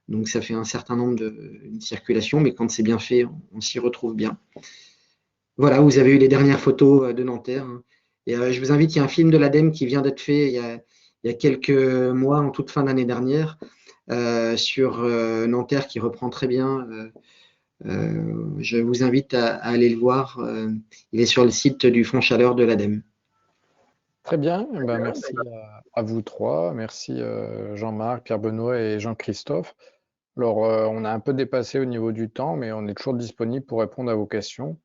[SPEAKER 3] Donc ça fait un certain nombre de circulations, mais quand c'est bien fait, on s'y retrouve bien. Voilà, vous avez eu les dernières photos de Nanterre, hein. Et je vous invite, il y a un film de l'ADEME qui vient d'être fait il y a quelques mois, en toute fin d'année dernière, sur Nanterre, qui reprend très bien. Je vous invite à aller le voir. Il est sur le site du Fonds Chaleur de l'ADEME.
[SPEAKER 1] Très bien, ben, merci à vous trois. Merci Jean-Marc, Pierre-Benoît et Jean-Christophe. Alors, on a un peu dépassé au niveau du temps, mais on est toujours disponible pour répondre à vos questions.